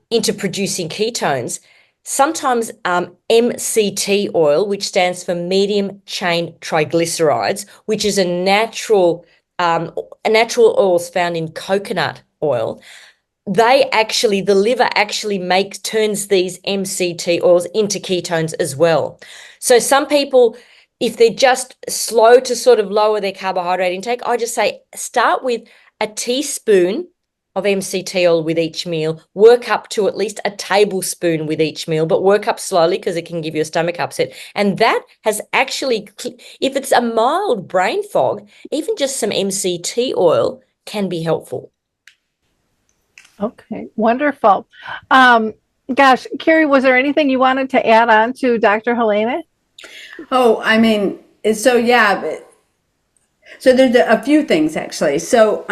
into producing ketones, sometimes MCT oil, which stands for medium chain triglycerides, which is a natural oils found in coconut oil, the liver actually turns these MCT oils into ketones as well. So some people, if they're just slow to sort of lower their carbohydrate intake, I just say start with a teaspoon of MCT oil with each meal, work up to at least a tablespoon with each meal, but work up slowly because it can give you a stomach upset. And that has actually, if it's a mild brain fog, even just some MCT oil can be helpful. Okay, wonderful. Gosh, Carrie, was there anything you wanted to add on to Dr. Helena? Oh, I mean, so yeah. So there's a few things actually. So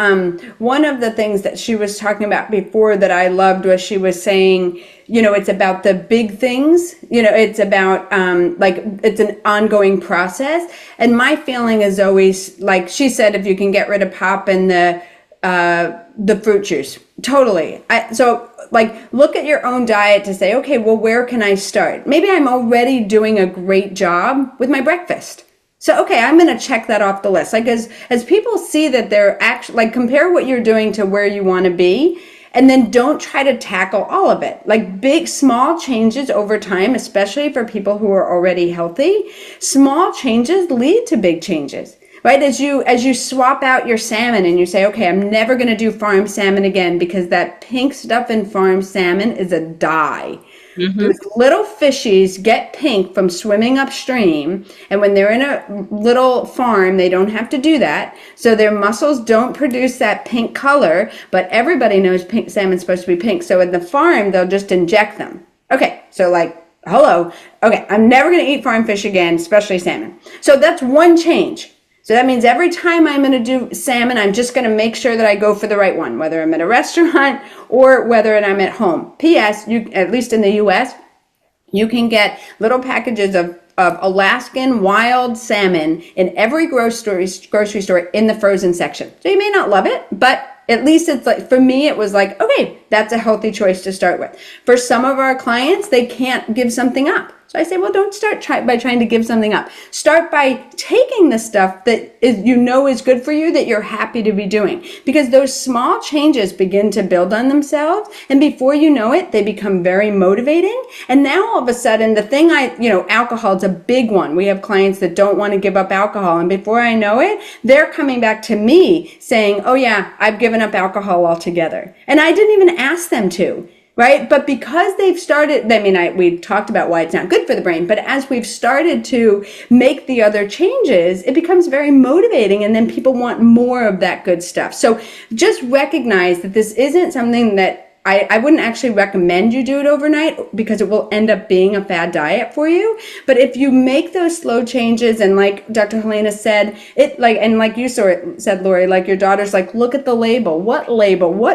one of the things that she was talking about before that I loved was she was saying, it's about the big things, it's about it's an ongoing process. And my feeling is always, like she said, if you can get rid of pop and the the fruit juice. Totally. So like look at your own diet to say, okay, well, where can I start? Maybe I'm already doing a great job with my breakfast. So, okay, I'm going to check that off the list. Like as people see that they're actually, like compare what you're doing to where you want to be, and then don't try to tackle all of it. Like big, small changes over time, especially for people who are already healthy, small changes lead to big changes. Right? As you swap out your salmon and you say, okay, I'm never going to do farm salmon again because that pink stuff in farm salmon is a dye. Those little fishies get pink from swimming upstream, and when they're in a little farm, they don't have to do that. So their muscles don't produce that pink color, but everybody knows pink salmon's supposed to be pink. So in the farm, they'll just inject them. Okay, so like, hello. Okay, I'm never going to eat farm fish again, especially salmon. So that's one change. So that means every time I'm going to do salmon, I'm just going to make sure that I go for the right one, whether I'm at a restaurant or whether I'm at home. P.S., at least in the U.S., you can get little packages of Alaskan wild salmon in every grocery store in the frozen section. So you may not love it, but at least it's like, for me, it was like, okay, that's a healthy choice to start with. For some of our clients, they can't give something up. So I say, well, don't start by trying to give something up. Start by taking the stuff that is good for you, that you're happy to be doing. Because those small changes begin to build on themselves. And before you know it, they become very motivating. And now all of a sudden, the thing alcohol is a big one. We have clients that don't want to give up alcohol. And before I know it, they're coming back to me saying, oh yeah, I've given up alcohol altogether. And I didn't even ask them to. Right? But because they've started, we talked about why it's not good for the brain, but as we've started to make the other changes, it becomes very motivating, and then people want more of that good stuff. So just recognize that this isn't something that I wouldn't actually recommend you do it overnight, because it will end up being a fad diet for you. But if you make those slow changes, and like Dr. Helena said, like you said, Lori, like your daughter's like, look at the label. What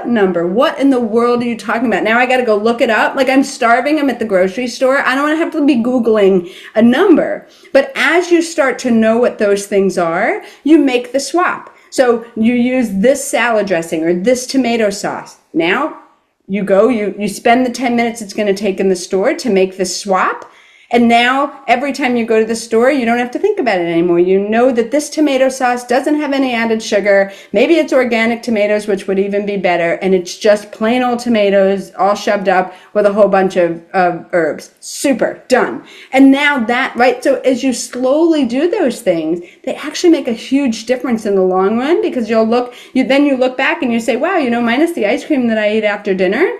number? What in the world are you talking about? Now I got to go look it up. Like I'm starving. I'm at the grocery store. I don't want to have to be Googling a number. But as you start to know what those things are, you make the swap. So you use this salad dressing or this tomato sauce. Now, you spend the 10 minutes it's going to take in the store to make the swap. And now every time you go to the store, you don't have to think about it anymore. You know that this tomato sauce doesn't have any added sugar. Maybe it's organic tomatoes, which would even be better. And it's just plain old tomatoes all shoved up with a whole bunch of herbs. Super, done. And now that, right? So as you slowly do those things, they actually make a huge difference in the long run, because you look back and you say, wow, minus the ice cream that I ate after dinner,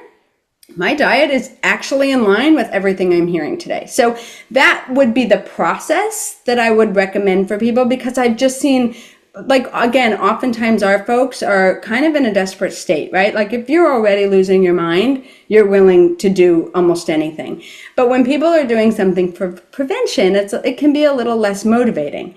my diet is actually in line with everything I'm hearing today. So that would be the process that I would recommend for people, because I've just seen, like, again, oftentimes our folks are kind of in a desperate state, right? Like if you're already losing your mind, you're willing to do almost anything. But when people are doing something for prevention, it can be a little less motivating.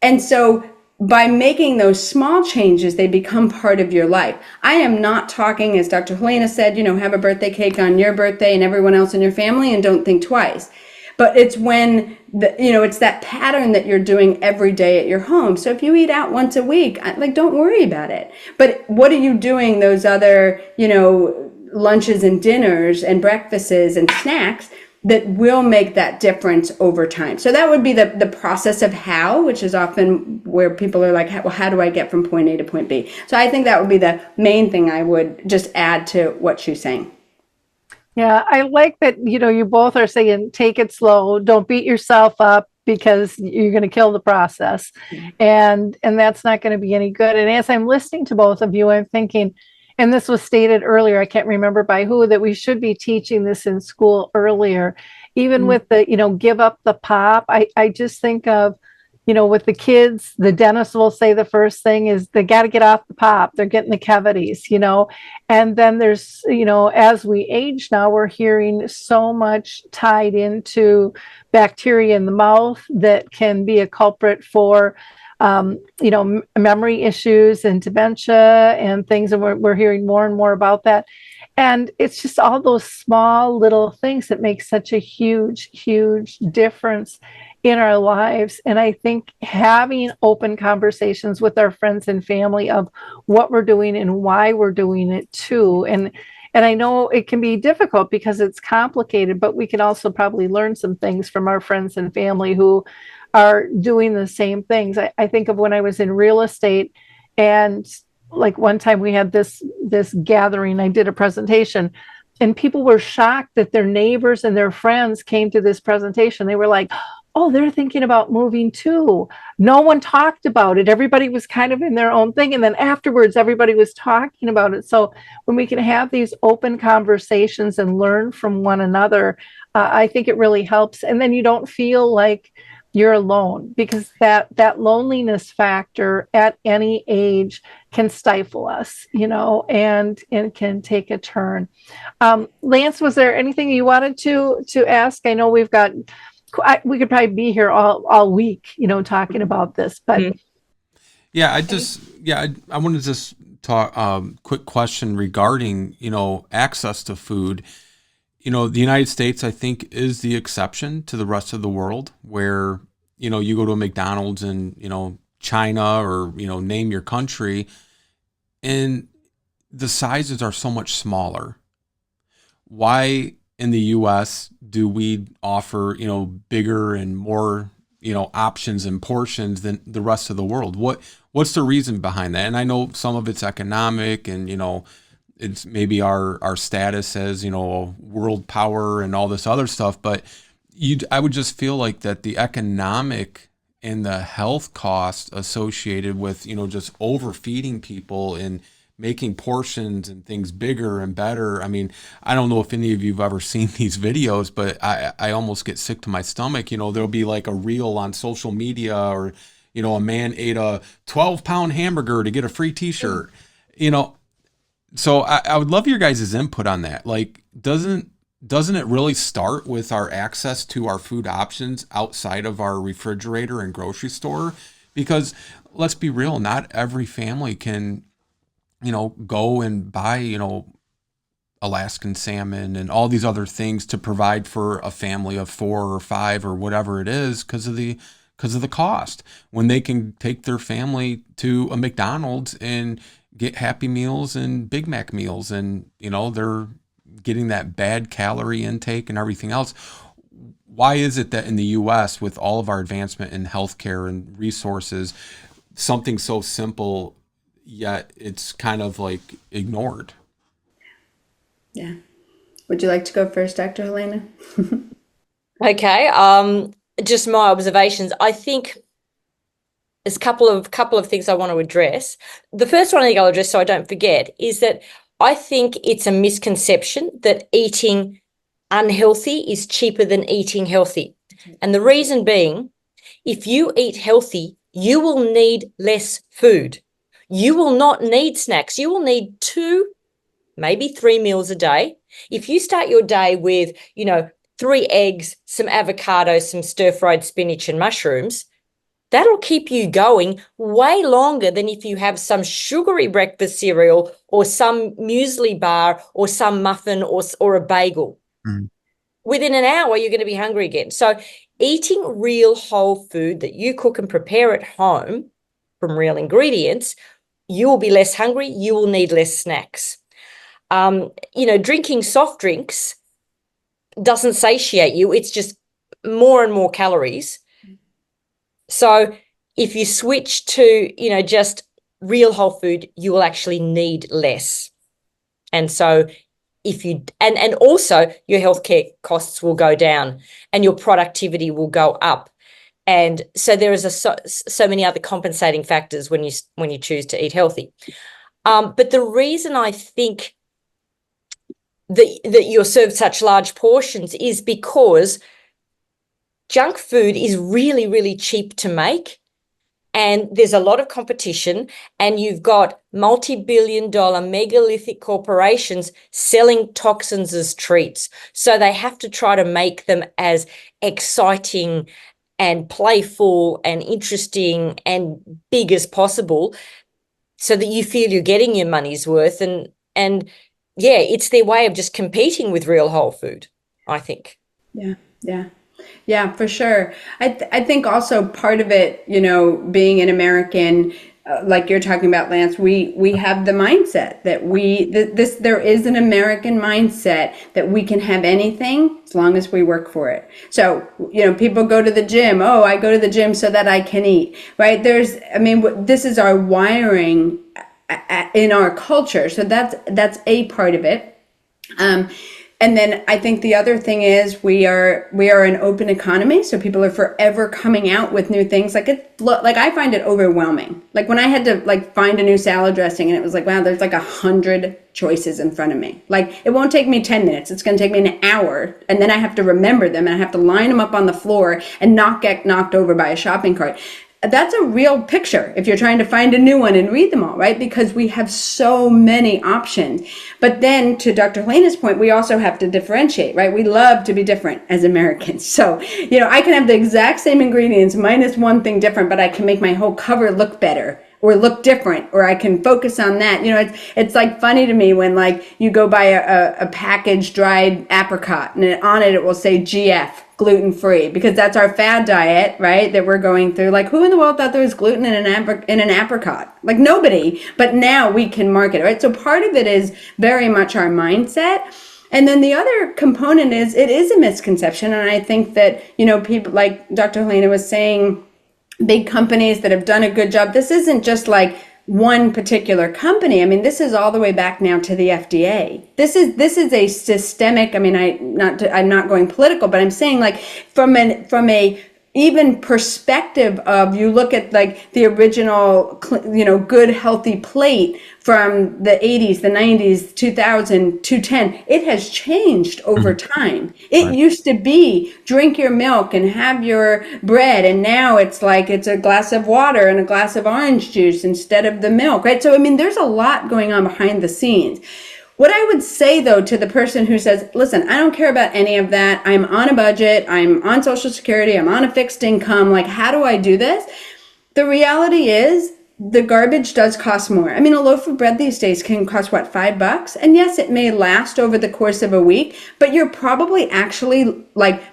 And so by making those small changes, they become part of your life. I am not talking, as Dr. Helena said, have a birthday cake on your birthday and everyone else in your family and don't think twice. But it's when, it's that pattern that you're doing every day at your home. So if you eat out once a week, don't worry about it. But what are you doing those other, lunches and dinners and breakfasts and snacks that will make that difference over time? So that would be the process of how, which is often where people are like, well, how do I get from point A to point B? So I think that would be the main thing I would just add to what she's saying. Yeah, I like that, you both are saying, take it slow, don't beat yourself up, because you're going to kill the process. And that's not going to be any good. And as I'm listening to both of you, I'm thinking, and this was stated earlier, I can't remember by who, that we should be teaching this in school earlier, even with the, give up the pop. I just think of, with the kids, the dentist will say the first thing is they got to get off the pop. They're getting the cavities, and then there's, as we age now, we're hearing so much tied into bacteria in the mouth that can be a culprit for memory issues and dementia and things. And we're hearing more and more about that. And it's just all those small little things that make such a huge, huge difference in our lives. And I think having open conversations with our friends and family of what we're doing and why we're doing it too. And I know it can be difficult because it's complicated, but we can also probably learn some things from our friends and family who are doing the same things. I think of when I was in real estate, and like one time we had this gathering, I did a presentation, and people were shocked that their neighbors and their friends came to this presentation. They were like, oh, they're thinking about moving too. No one talked about it. Everybody was kind of in their own thing. And then afterwards, everybody was talking about it. So when we can have these open conversations and learn from one another, I think it really helps. And then you don't feel like you're alone, because that loneliness factor at any age can stifle us, and can take a turn. Lance, was there anything you wanted to ask? I know we could probably be here all week, talking about this, but I wanted to just talk, quick question regarding, access to food. The United States, I think, is the exception to the rest of the world, where, you go to a McDonald's in, China, or, name your country, and the sizes are so much smaller. Why in the US do we offer, bigger and more, options and portions than the rest of the world? What's the reason behind that? And I know some of it's economic, and, it's maybe our status as, world power and all this other stuff, but I would just feel like that the economic and the health costs associated with, just overfeeding people and making portions and things bigger and better. I mean, I don't know if any of you have ever seen these videos, but I almost get sick to my stomach. There'll be like a reel on social media, or, a man ate a 12-pound hamburger to get a free t-shirt, So I would love your guys' input on that. Like, doesn't it really start with our access to our food options outside of our refrigerator and grocery store? Because let's be real, not every family can, go and buy, Alaskan salmon and all these other things to provide for a family of 4 or 5 or whatever it is, because of the cost, when they can take their family to a McDonald's and get Happy Meals and Big Mac meals, and they're getting that bad calorie intake and everything else. Why is it that in the US, with all of our advancement in healthcare and resources, something so simple, yet it's kind of like ignored? Yeah. Would you like to go first, Dr. Helena? Okay. Just my observations. I think there's a couple of things I want to address. The first one I think I'll address, so I don't forget, is that I think it's a misconception that eating unhealthy is cheaper than eating healthy. And the reason being, if you eat healthy, you will need less food. You will not need snacks. You will need 2, maybe 3 meals a day. If you start your day with, 3 eggs, some avocado, some stir-fried spinach and mushrooms, that'll keep you going way longer than if you have some sugary breakfast cereal or some muesli bar or some muffin or a bagel. Mm. Within an hour, you're going to be hungry again. So eating real whole food that you cook and prepare at home from real ingredients, you will be less hungry. You will need less snacks. Drinking soft drinks doesn't satiate you. It's just more and more calories. So if you switch to, just real whole food, you will actually need less. And so and also your healthcare costs will go down and your productivity will go up. And so there is so many other compensating factors when you choose to eat healthy. But the reason I think that you're served such large portions is because junk food is really, really cheap to make, and there's a lot of competition, and you've got multi-billion-dollar megalithic corporations selling toxins as treats. So they have to try to make them as exciting and playful and interesting and big as possible so that you feel you're getting your money's worth. And yeah, it's their way of just competing with real whole food, I think. Yeah. Yeah, for sure. I think also part of it, being an American, like you're talking about, Lance, we have the mindset that there is an American mindset that we can have anything as long as we work for it. So, people go to the gym. Oh, I go to the gym so that I can eat, right? This is our wiring in our culture. So that's a part of it. And then I think the other thing is we are an open economy, so people are forever coming out with new things. Like I find it overwhelming. Like when I had to find a new salad dressing, and it was like, wow, there's 100 choices in front of me. Like it won't take me 10 minutes. It's going to take me an hour, and then I have to remember them, and I have to line them up on the floor and not get knocked over by a shopping cart. That's a real picture if you're trying to find a new one and read them all, right? Because we have so many options. But then to Dr. Helena's point, we also have to differentiate, right? We love to be different as Americans. So, I can have the exact same ingredients minus one thing different, but I can make my whole cover look better or look different, or I can focus on that. It's funny to me when you go buy a packaged dried apricot, and on it will say GF, gluten-free, because that's our fad diet, right, that we're going through. Who in the world thought there was gluten in an apricot? Nobody. But now we can market it, right? So part of it is very much our mindset. And then the other component is it is a misconception. And I think that, people like Dr. Helena was saying, big companies that have done a good job. This isn't just one particular company. This is all the way back now to the FDA. This is a systemic. I'm not going political, but I'm saying from a even perspective of, you look at the original, good healthy plate from the 80s, the 90s, 2000, 2010, it has changed over time. It used to be drink your milk and have your bread, and now it's it's a glass of water and a glass of orange juice instead of the milk, right? So, there's a lot going on behind the scenes. What I would say, though, to the person who says, listen, I don't care about any of that. I'm on a budget. I'm on Social Security. I'm on a fixed income. How do I do this? The reality is the garbage does cost more. A loaf of bread these days can cost, what, $5? And yes, it may last over the course of a week, but you're probably actually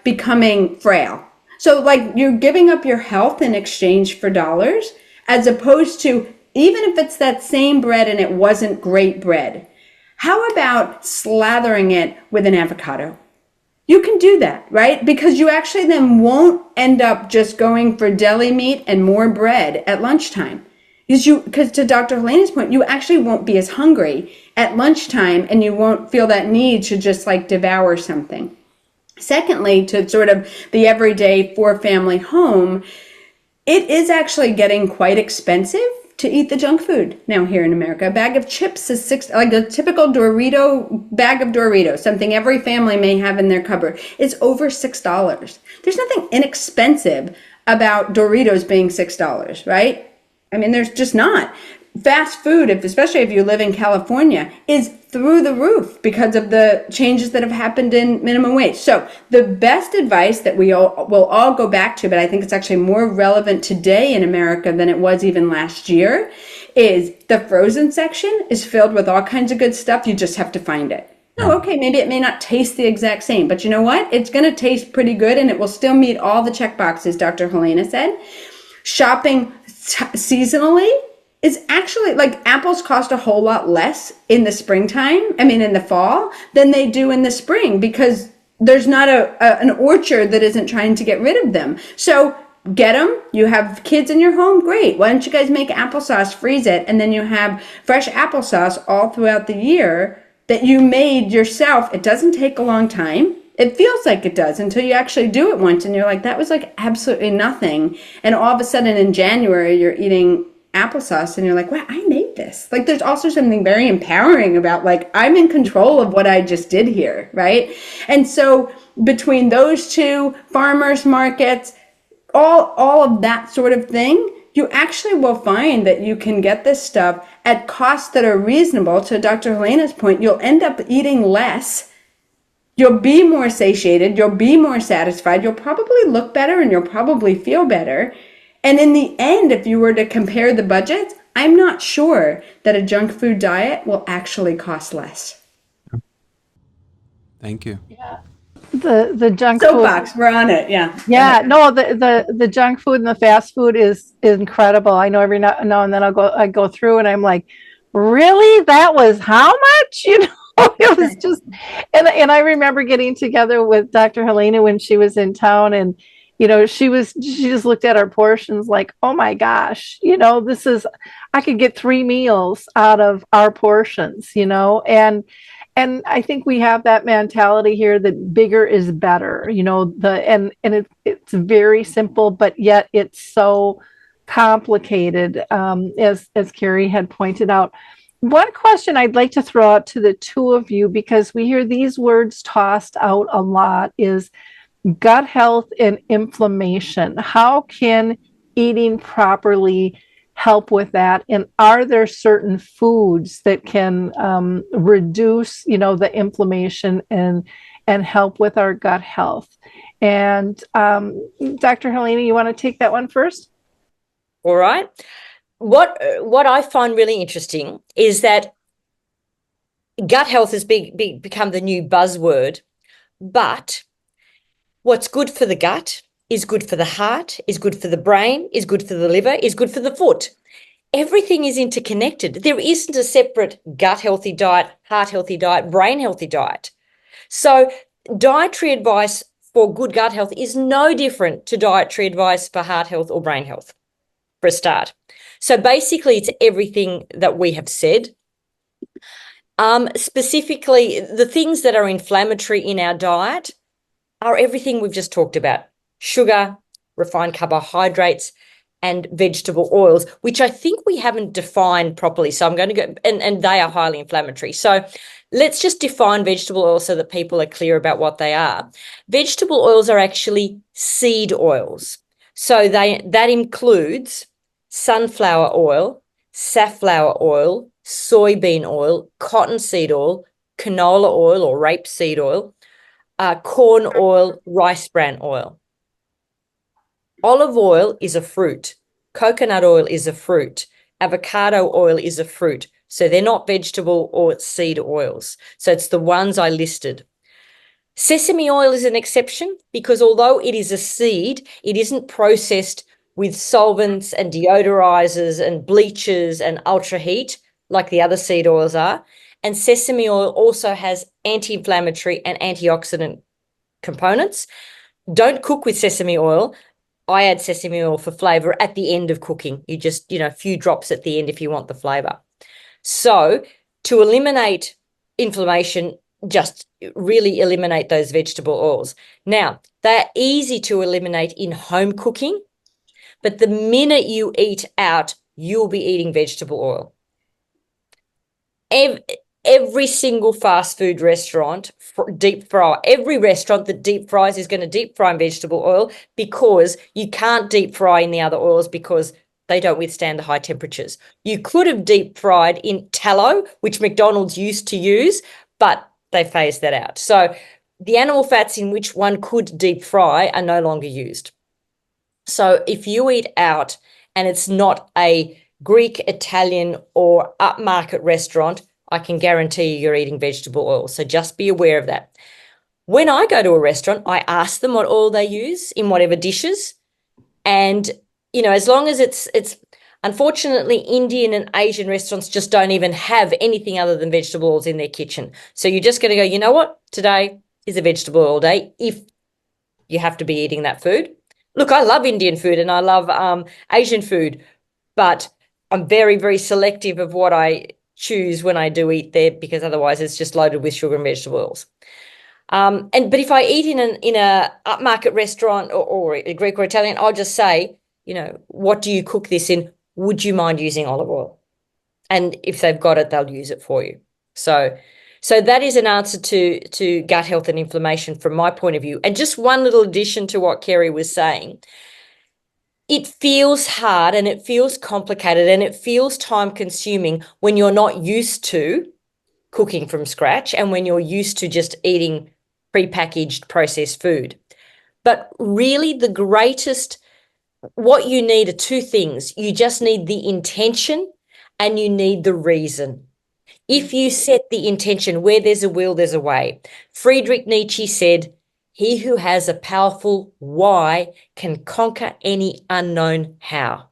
becoming frail. So you're giving up your health in exchange for dollars, as opposed to, even if it's that same bread and it wasn't great bread, how about slathering it with an avocado? You can do that, right? Because you actually then won't end up just going for deli meat and more bread at lunchtime. Because to Dr. Helena's point, you actually won't be as hungry at lunchtime, and you won't feel that need to just devour something. Secondly, to sort of the everyday four-family home, it is actually getting quite expensive to eat the junk food now here in America. A bag of chips is a typical Dorito bag of Doritos, something every family may have in their cupboard, is over $6. There's nothing inexpensive about Doritos being $6, right? There's just not. Fast food, especially if you live in California, is through the roof because of the changes that have happened in minimum wage. So the best advice that we will all go back to, but I think it's actually more relevant today in America than it was even last year, is the frozen section is filled with all kinds of good stuff. You just have to find it. Oh, okay, maybe it may not taste the exact same, but you know what? It's going to taste pretty good, and it will still meet all the check boxes, Dr. Helena said. Shopping seasonally is actually, apples cost a whole lot less in the springtime, in the fall, than they do in the spring, because there's not an orchard that isn't trying to get rid of them. So get them. You have kids in your home, great. Why don't you guys make applesauce, freeze it, and then you have fresh applesauce all throughout the year that you made yourself. It doesn't take a long time. It feels like it does until you actually do it once, and you're like, that was absolutely nothing. And all of a sudden in January, you're eating applesauce and you're like, wow, I made this. There's also something very empowering about I'm in control of what I just did here, right? And so between those two, farmers markets, all of that sort of thing, you actually will find that you can get this stuff at costs that are reasonable. To Dr. Helena's point, you'll end up eating less. You'll be more satiated. You'll be more satisfied. You'll probably look better, and you'll probably feel better. And in the end, if you were to compare the budgets, I'm not sure that a junk food diet will actually cost less. Thank you. Yeah. The junk food. Soapbox, we're on it. Yeah. Yeah, no, the junk food and the fast food is incredible. I know every now and then I go through and I'm like, really? That was how much? It was just, and I remember getting together with Dr. Helena when she was in town, and she just looked at our portions like, oh my gosh, I could get 3 meals out of our portions, and I think we have that mentality here that bigger is better, it's very simple, but yet it's so complicated, as Carrie had pointed out. One question I'd like to throw out to the two of you, because we hear these words tossed out a lot, is gut health and inflammation. How can eating properly help with that? And are there certain foods that can reduce, the inflammation and help with our gut health? And Dr. Helena, you want to take that one first? All right. What I find really interesting is that gut health has become the new buzzword, but what's good for the gut is good for the heart, is good for the brain, is good for the liver, is good for the foot. Everything is interconnected. There isn't a separate gut healthy diet, heart healthy diet, brain healthy diet. So dietary advice for good gut health is no different to dietary advice for heart health or brain health, for a start. So basically, it's everything that we have said. Specifically, the things that are inflammatory in our diet are everything we've just talked about: sugar, refined carbohydrates, and vegetable oils, which I think we haven't defined properly. So I'm going to go, and they are highly inflammatory. So let's just define vegetable oils so that people are clear about what they are. Vegetable oils are actually seed oils. So that includes sunflower oil, safflower oil, soybean oil, cottonseed oil, canola oil or rapeseed oil, corn oil, rice bran oil. Olive oil is a fruit. Coconut oil is a fruit. Avocado oil is a fruit. So they're not vegetable or seed oils. So it's the ones I listed. Sesame oil is an exception because although it is a seed, it isn't processed with solvents and deodorizers and bleachers and ultra heat like the other seed oils are. And sesame oil also has anti-inflammatory and antioxidant components. Don't cook with sesame oil. I add sesame oil for flavor at the end of cooking. You just, a few drops at the end if you want the flavor. So to eliminate inflammation, just really eliminate those vegetable oils. Now, they're easy to eliminate in home cooking, but the minute you eat out, you'll be eating vegetable oil. Every single fast food restaurant deep fry. Every restaurant that deep fries is going to deep fry in vegetable oil because you can't deep fry in the other oils because they don't withstand the high temperatures. You could have deep fried in tallow, which McDonald's used to use, but they phased that out. So the animal fats in which one could deep fry are no longer used. So if you eat out and it's not a Greek, Italian, or upmarket restaurant, I can guarantee you're eating vegetable oil. So just be aware of that. When I go to a restaurant, I ask them what oil they use in whatever dishes. And, as long as it's unfortunately, Indian and Asian restaurants just don't even have anything other than vegetable oils in their kitchen. So you're just going to go, you know what? Today is a vegetable oil day if you have to be eating that food. Look, I love Indian food and I love Asian food, but I'm very, very selective of what I choose when I do eat there because otherwise it's just loaded with sugar and vegetable oils. But if I eat in a upmarket restaurant or a Greek or Italian, I'll just say, what do you cook this in? Would you mind using olive oil? And if they've got it, they'll use it for you. So that is an answer to gut health and inflammation from my point of view. And just one little addition to what Kerry was saying. It feels hard and it feels complicated and it feels time consuming when you're not used to cooking from scratch and when you're used to just eating prepackaged processed food. But really what you need are two things. You just need the intention and you need the reason. If you set the intention, where there's a will, there's a way. Friedrich Nietzsche said, He who has a powerful why can conquer any unknown how.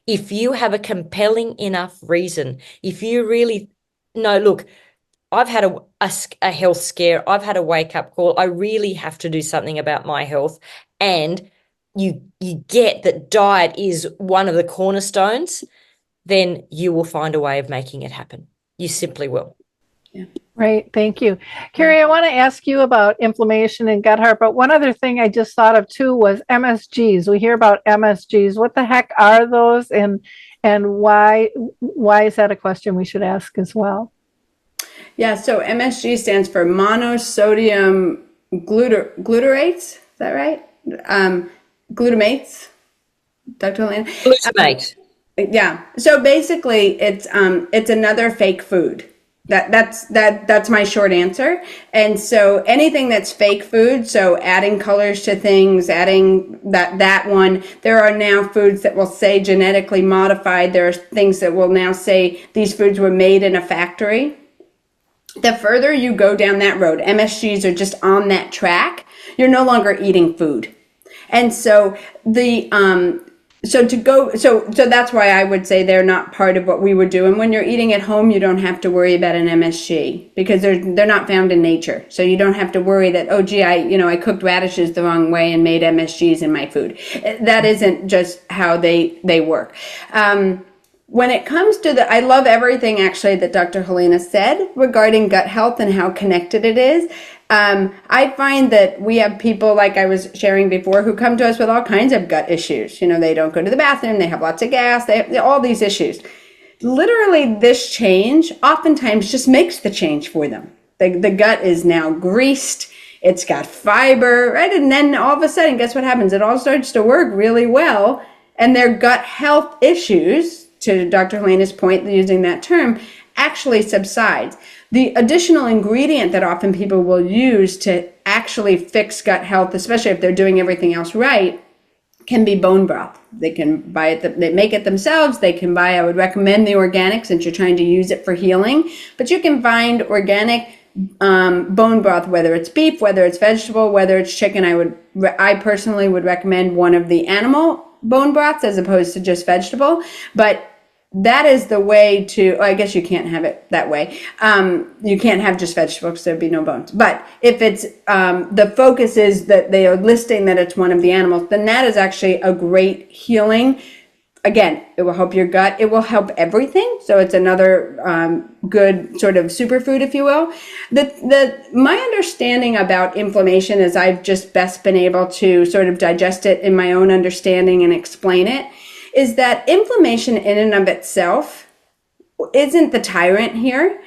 If you have a compelling enough reason, if you really know, look, I've had a health scare, I've had a wake-up call, I really have to do something about my health, and you get that diet is one of the cornerstones, then you will find a way of making it happen. You simply will. Yeah. Right. Thank you. Carrie, I want to ask you about inflammation and gut heart, but one other thing I just thought of too was MSGs. We hear about MSGs. What the heck are those, and why is that a question we should ask as well? Yeah, so MSG stands for monosodium glutarates. Is that right? Glutamates, Dr. Helena? Glutamate. Yeah. So basically, it's another fake food. That's my short answer. And so anything that's fake food, so adding colors to things, adding that one, there are now foods that will say genetically modified. There are things that will now say these foods were made in a factory. The further you go down that road, MSGs are just on that track, you're no longer eating food. And so so that's why I would say they're not part of what we would do. And when you're eating at home, you don't have to worry about an MSG because they're not found in nature. So you don't have to worry that, oh gee, I cooked radishes the wrong way and made MSGs in my food. That isn't just how they work. When it comes to I love everything actually that Dr. Helena said regarding gut health and how connected it is. I find that we have people, like I was sharing before, who come to us with all kinds of gut issues. They don't go to the bathroom, they have lots of gas, they have all these issues. Literally, this change oftentimes just makes the change for them. The gut is now greased, it's got fiber, right? And then all of a sudden, guess what happens? It all starts to work really well, and their gut health issues, to Dr. Helena's point, using that term, actually subsides. The additional ingredient that often people will use to actually fix gut health, especially if they're doing everything else right, can be bone broth. They can buy it, they make it themselves. They can buy, I would recommend the organic since you're trying to use it for healing, but you can find organic bone broth, whether it's beef, whether it's vegetable, whether it's chicken. I personally would recommend one of the animal bone broths as opposed to just vegetable, but that is the way to, I guess you can't have it that way. You can't have just vegetables because there'd be no bones. But if it's, the focus is that they are listing that it's one of the animals, then that is actually a great healing. Again, it will help your gut. It will help everything. So it's another good sort of superfood, if you will. My understanding about inflammation is I've just best been able to sort of digest it in my own understanding and explain it, is that inflammation in and of itself isn't the tyrant here.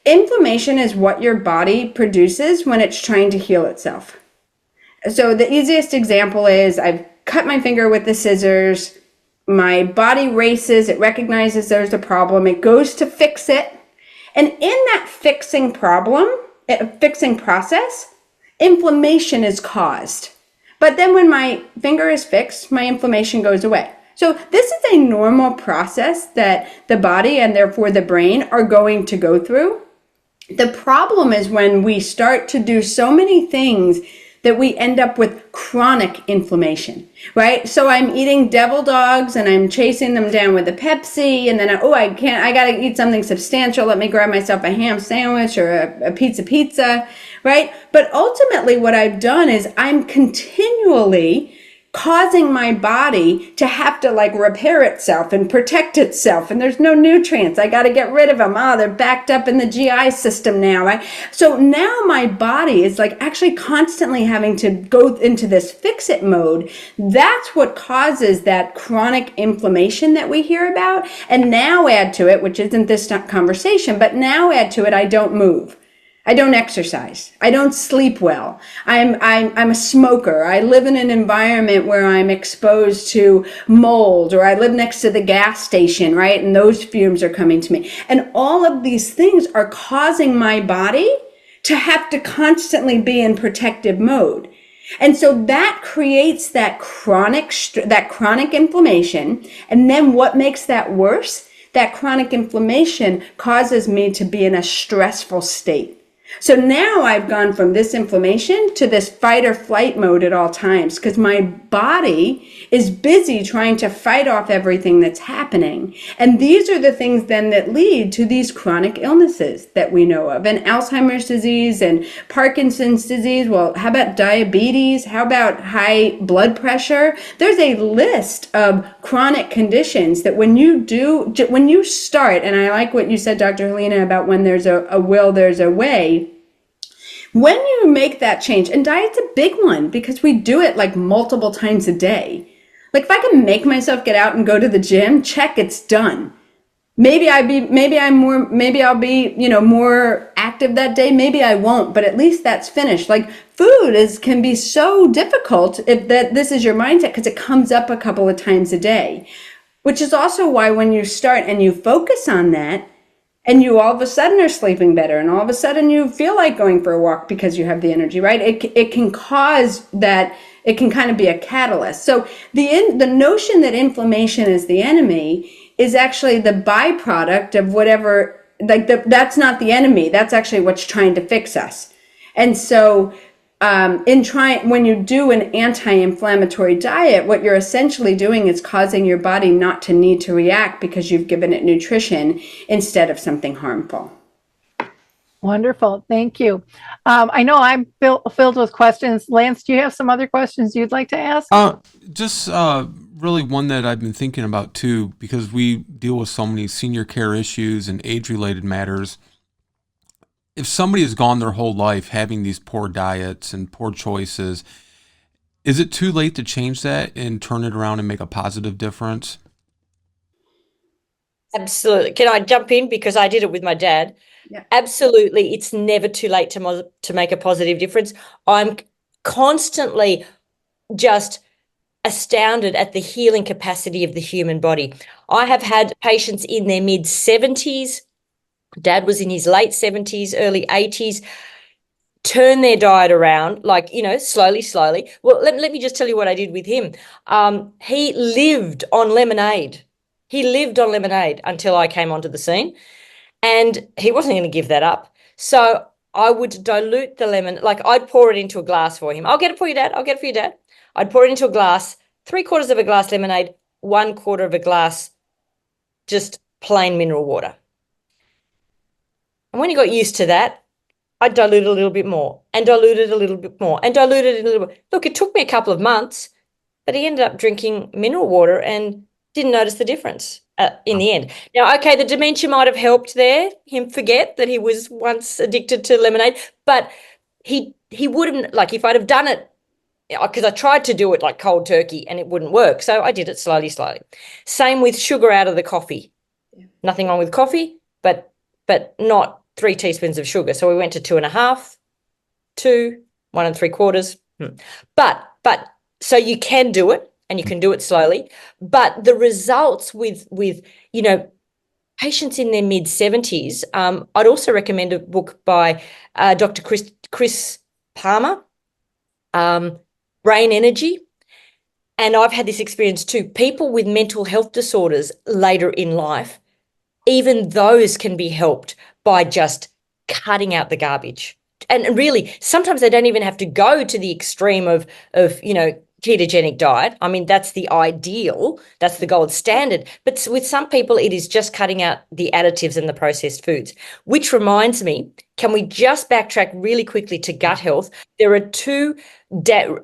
Inflammation is what your body produces when it's trying to heal itself. So the easiest example is I've cut my finger with the scissors, my body races, it recognizes there's a problem, it goes to fix it, and in that fixing process, inflammation is caused. But then when my finger is fixed, my inflammation goes away. So this is a normal process that the body and therefore the brain are going to go through. The problem is when we start to do so many things that we end up with chronic inflammation, right? So I'm eating devil dogs and I'm chasing them down with a Pepsi, and then I gotta eat something substantial. Let me grab myself a ham sandwich or a pizza, right? But ultimately what I've done is I'm continually causing my body to have to repair itself and protect itself. And there's no nutrients. I got to get rid of them. They're backed up in the GI system now, right? So now my body is actually constantly having to go into this fix it mode. That's what causes that chronic inflammation that we hear about. And now add to it, which isn't this conversation, but now add to it, I don't move. I don't exercise. I don't sleep well. I'm a smoker. I live in an environment where I'm exposed to mold, or I live next to the gas station, right? And those fumes are coming to me. And all of these things are causing my body to have to constantly be in protective mode. And so that creates that chronic inflammation. And then what makes that worse? That chronic inflammation causes me to be in a stressful state. So now I've gone from this inflammation to this fight or flight mode at all times because my body is busy trying to fight off everything that's happening. And these are the things then that lead to these chronic illnesses that we know of, and Alzheimer's disease and Parkinson's disease. Well, how about diabetes? How about high blood pressure? There's a list of chronic conditions that when you start, and I like what you said, Dr. Helena, about when there's a will, there's a way. When you make that change, and diet's a big one because we do it like multiple times a day. Like if I can make myself get out and go to the gym, check, it's done. Maybe I'll be, more active that day. Maybe I won't, but at least that's finished. Like food can be so difficult if this is your mindset because it comes up a couple of times a day, which is also why when you start and you focus on that, and you all of a sudden are sleeping better, and all of a sudden you feel like going for a walk because you have the energy, right? It can cause that, it can kind of be a catalyst. So the notion that inflammation is the enemy is actually the byproduct of whatever, that's not the enemy. That's actually what's trying to fix us. And so when you do an anti-inflammatory diet, what you're essentially doing is causing your body not to need to react because you've given it nutrition instead of something harmful. Wonderful. Thank you. I know I'm filled with questions. Lance, do you have some other questions you'd like to ask? Just really one that I've been thinking about too, because we deal with so many senior care issues and age-related matters. If somebody has gone their whole life having these poor diets and poor choices, is it too late to change that and turn it around and make a positive difference? Absolutely. Can I jump in? Because I did it with my dad. Yeah. Absolutely. It's never too late to make a positive difference. I'm constantly just astounded at the healing capacity of the human body. I have had patients in their mid-70s. Dad was in his late 70s, early 80s, turn their diet around, slowly. Well, let me just tell you what I did with him. He lived on lemonade. He lived on lemonade until I came onto the scene, and he wasn't going to give that up. So I would dilute the lemon, like I'd pour it into a glass for him. I'll get it for you, Dad. I'll get it for you, Dad. I'd pour it into a glass, 3/4 of a glass lemonade, 1/4 of a glass just plain mineral water. And when he got used to that, I diluted a little bit more and diluted a little bit more and diluted it a little bit. Look, it took me a couple of months, but he ended up drinking mineral water and didn't notice the difference in the end. Now, okay, the dementia might have helped him forget that he was once addicted to lemonade, but he wouldn't, like if I'd have done it, because I tried to do it like cold turkey and it wouldn't work. So I did it slowly. Same with sugar out of the coffee. Yeah. Nothing wrong with coffee, but not 3 teaspoons of sugar. So we went to 2.5, 2, 1 3/4. But so you can do it and you can do it slowly. But the results with patients in their mid-70s, I'd also recommend a book by Dr. Chris Palmer, Brain Energy. And I've had this experience too. People with mental health disorders later in life, even those can be helped by just cutting out the garbage. And really, sometimes they don't even have to go to the extreme of ketogenic diet. I mean, that's the ideal, that's the gold standard. But with some people, it is just cutting out the additives and the processed foods, which reminds me, can we just backtrack really quickly to gut health? There are 2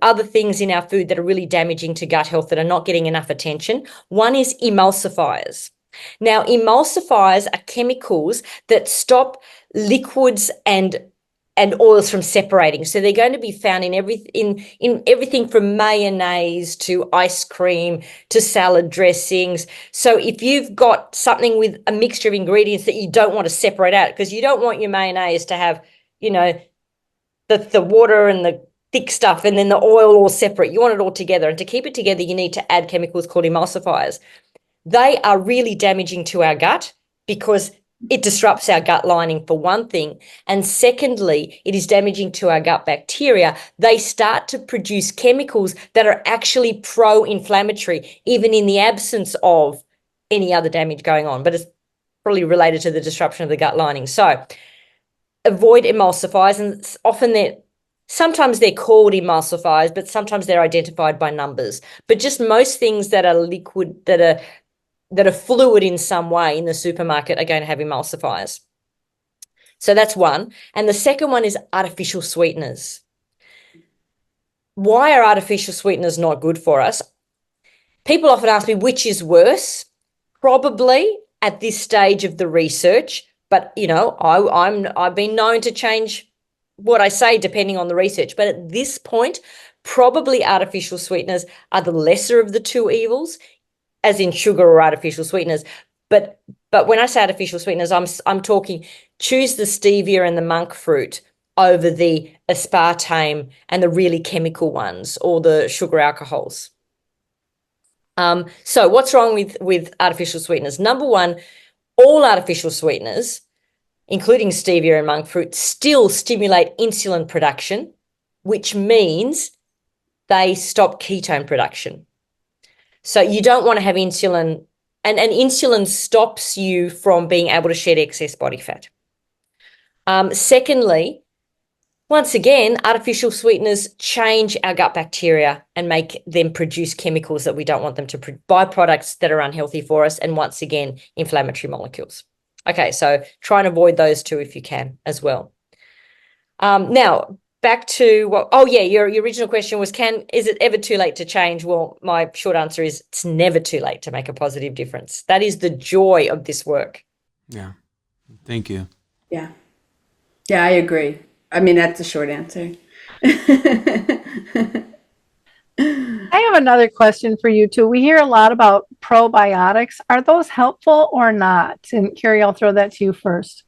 other things in our food that are really damaging to gut health that are not getting enough attention. One is emulsifiers. Now, emulsifiers are chemicals that stop liquids and oils from separating. So they're going to be found in everything from mayonnaise to ice cream to salad dressings. So if you've got something with a mixture of ingredients that you don't want to separate out, because you don't want your mayonnaise to have, the water and the thick stuff and then the oil all separate. You want it all together. And to keep it together, you need to add chemicals called emulsifiers. They are really damaging to our gut because it disrupts our gut lining for one thing. And secondly, it is damaging to our gut bacteria. They start to produce chemicals that are actually pro-inflammatory, even in the absence of any other damage going on. But it's probably related to the disruption of the gut lining. So avoid emulsifiers, and sometimes they're called emulsifiers, but sometimes they're identified by numbers. But just most things that are liquid, that are fluid in some way in the supermarket, are going to have emulsifiers. So that's one. And the second one is artificial sweeteners. Why are artificial sweeteners not good for us? People often ask me, which is worse? Probably at this stage of the research, but I've been known to change what I say depending on the research. But at this point, probably artificial sweeteners are the lesser of the two evils, as in sugar or artificial sweeteners. But when I say artificial sweeteners, I'm talking choose the stevia and the monk fruit over the aspartame and the really chemical ones, or the sugar alcohols. So what's wrong with artificial sweeteners? Number one, all artificial sweeteners, including stevia and monk fruit, still stimulate insulin production, which means they stop ketone production. So you don't want to have insulin, and insulin stops you from being able to shed excess body fat. Secondly, once again, artificial sweeteners change our gut bacteria and make them produce chemicals that we don't want them to byproducts that are unhealthy for us, and once again, inflammatory molecules. Okay, so try and avoid those two if you can as well. Now, back to your original question was, is it ever too late to change? Well, my short answer is it's never too late to make a positive difference. That is the joy of this work. Yeah. Thank you. Yeah. Yeah, I agree. I mean, that's a short answer. I have another question for you too. We hear a lot about probiotics. Are those helpful or not? And Carrie, I'll throw that to you first.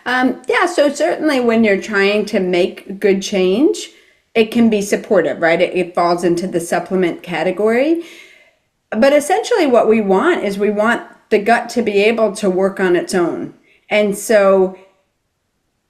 So certainly when you're trying to make good change, it can be supportive, right? It falls into the supplement category. But essentially what we want is we want the gut to be able to work on its own. And so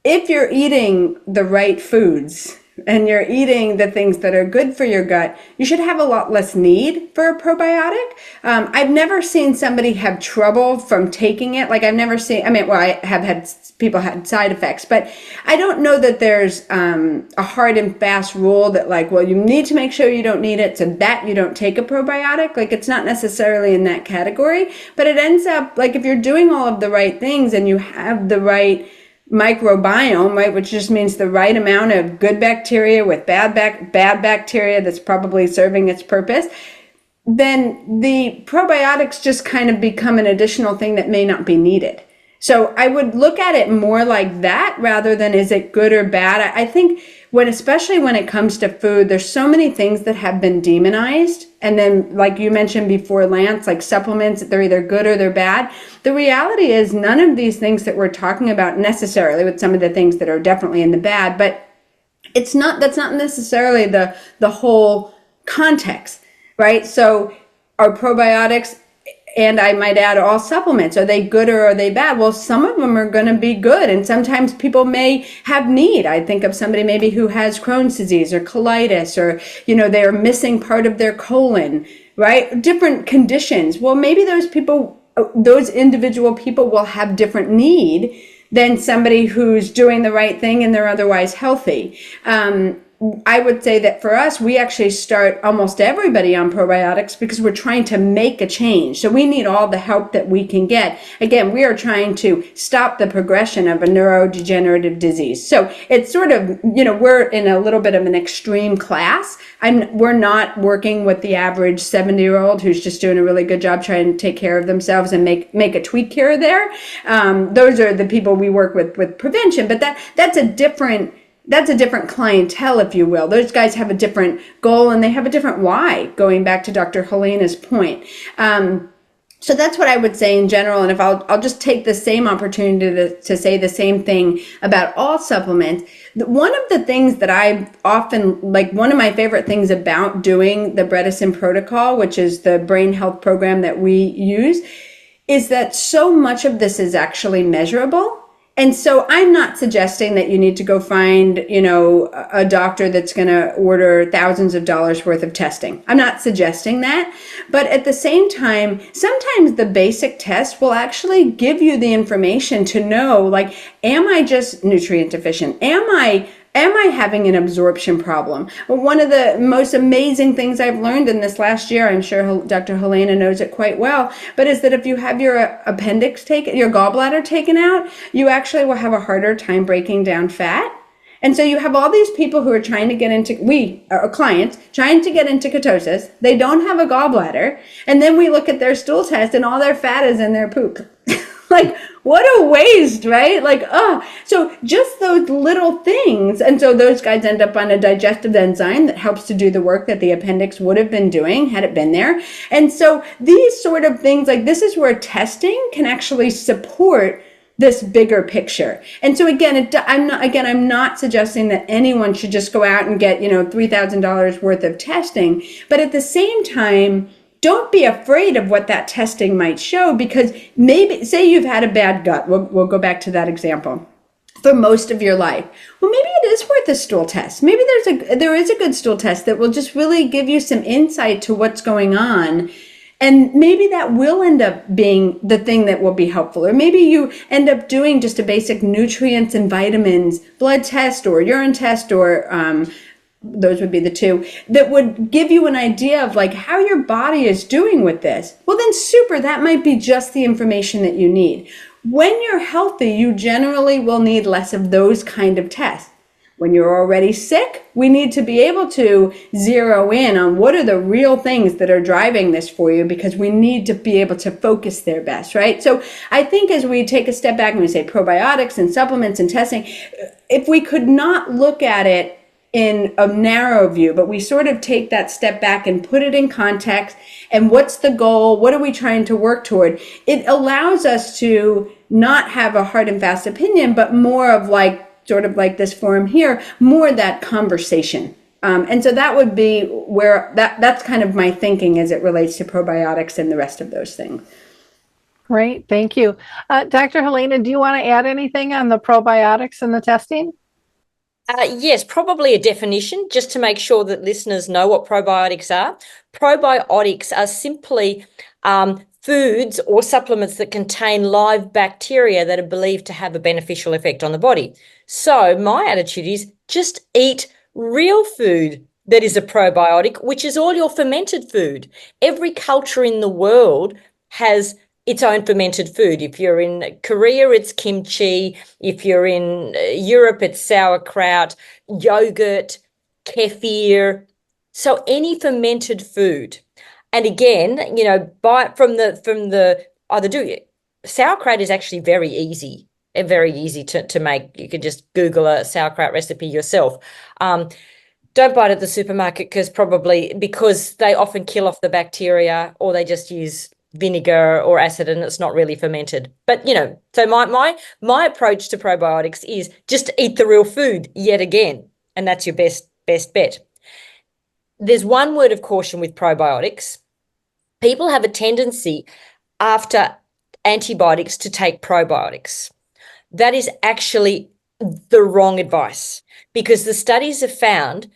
if you're eating the right foods and you're eating the things that are good for your gut, you should have a lot less need for a probiotic. I've never seen somebody have trouble from taking it. Like I have had people had side effects, but I don't know that there's a hard and fast rule that you need to make sure you don't need it so that you don't take a probiotic. Like, it's not necessarily in that category, but it ends up like if you're doing all of the right things and you have the right microbiome, right, which just means the right amount of good bacteria with bad bacteria that's probably serving its purpose, then the probiotics just kind of become an additional thing that may not be needed. So I would look at it more like that rather than is it good or bad. I think especially when it comes to food, there's so many things that have been demonized. And then, like you mentioned before, Lance, like supplements, they're either good or they're bad. The reality is none of these things that we're talking about necessarily, with some of the things that are definitely in the bad, but that's not necessarily the whole context, right? So are probiotics, and I might add all supplements, are they good or are they bad? Well, some of them are going to be good, and sometimes people may have need. I think of somebody maybe who has Crohn's disease or colitis, or they are missing part of their colon, right? Different conditions. Well, maybe those individual people will have different need than somebody who's doing the right thing and they're otherwise healthy. I would say that for us, we actually start almost everybody on probiotics because we're trying to make a change. So we need all the help that we can get. Again, we are trying to stop the progression of a neurodegenerative disease. So it's sort of, we're in a little bit of an extreme class. We're not working with the average 70-year-old who's just doing a really good job trying to take care of themselves and make a tweak here or there. Those are the people we work with prevention, but that's a different clientele, if you will. Those guys have a different goal and they have a different why, going back to Dr. Helena's point. So that's what I would say in general. And if I'll just take the same opportunity to say the same thing about all supplements. One of the things that I often, one of my favorite things about doing the Bredesen protocol, which is the brain health program that we use, is that so much of this is actually measurable. And so I'm not suggesting that you need to go find, a doctor that's going to order thousands of dollars worth of testing. I'm not suggesting that. But at the same time, sometimes the basic test will actually give you the information to know, like, am I just nutrient deficient? Am I having an absorption problem? One of the most amazing things I've learned in this last year, I'm sure Dr. Helena knows it quite well, but is that if you have your appendix taken, your gallbladder taken out, you actually will have a harder time breaking down fat. And so you have all these people who are trying to get into, clients, trying to get into ketosis. They don't have a gallbladder. And then we look at their stool test and all their fat is in their poop. Like, what a waste, right? Like, so just those little things. And so those guys end up on a digestive enzyme that helps to do the work that the appendix would have been doing had it been there. And so these sort of things, like, this is where testing can actually support this bigger picture. And so again, I'm not suggesting that anyone should just go out and get, $3,000 worth of testing, but at the same time, don't be afraid of what that testing might show, because maybe, say you've had a bad gut. We'll go back to that example. For most of your life, well, maybe it is worth a stool test. Maybe there is a good stool test that will just really give you some insight to what's going on. And maybe that will end up being the thing that will be helpful. Or maybe you end up doing just a basic nutrients and vitamins blood test or urine test, or those would be the two that would give you an idea of like how your body is doing with this. Well, then super, that might be just the information that you need. When you're healthy, you generally will need less of those kind of tests. When you're already sick, we need to be able to zero in on what are the real things that are driving this for you, because we need to be able to focus there best, right? So I think as we take a step back and we say probiotics and supplements and testing, if we could not look at it in a narrow view, but we sort of take that step back and put it in context, and what's the goal? What are we trying to work toward? It allows us to not have a hard and fast opinion, but more of like, sort of like this forum here, more that conversation. And so that would be where that's kind of my thinking as it relates to probiotics and the rest of those things. Great, thank you. Dr. Helena, do you want to add anything on the probiotics and the testing? Yes, probably a definition, just to make sure that listeners know what probiotics are. Probiotics are simply foods or supplements that contain live bacteria that are believed to have a beneficial effect on the body. So my attitude is just eat real food that is a probiotic, which is all your fermented food. Every culture in the world has its own fermented food. If you're in Korea, it's kimchi. If you're in Europe, it's sauerkraut, yogurt, kefir. So any fermented food. And again, buy it from the either do it. Sauerkraut is actually very easy to make. You can just Google a sauerkraut recipe yourself. Don't buy it at the supermarket because they often kill off the bacteria, or they just use vinegar or acid and it's not really fermented. But so my approach to probiotics is just eat the real food yet again, and that's your best bet. There's one word of caution with probiotics. People have a tendency after antibiotics to take probiotics. That is actually the wrong advice, because the studies have found,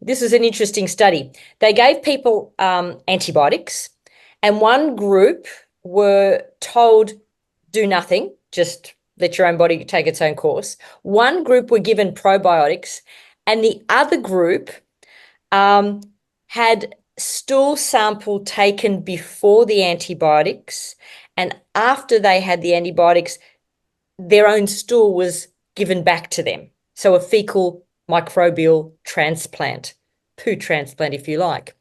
this is an interesting study. They gave people antibiotics, and one group were told, do nothing, just let your own body take its own course. One group were given probiotics, and the other group had stool sample taken before the antibiotics, and after they had the antibiotics, their own stool was given back to them. So a fecal microbial transplant, poo transplant if you like.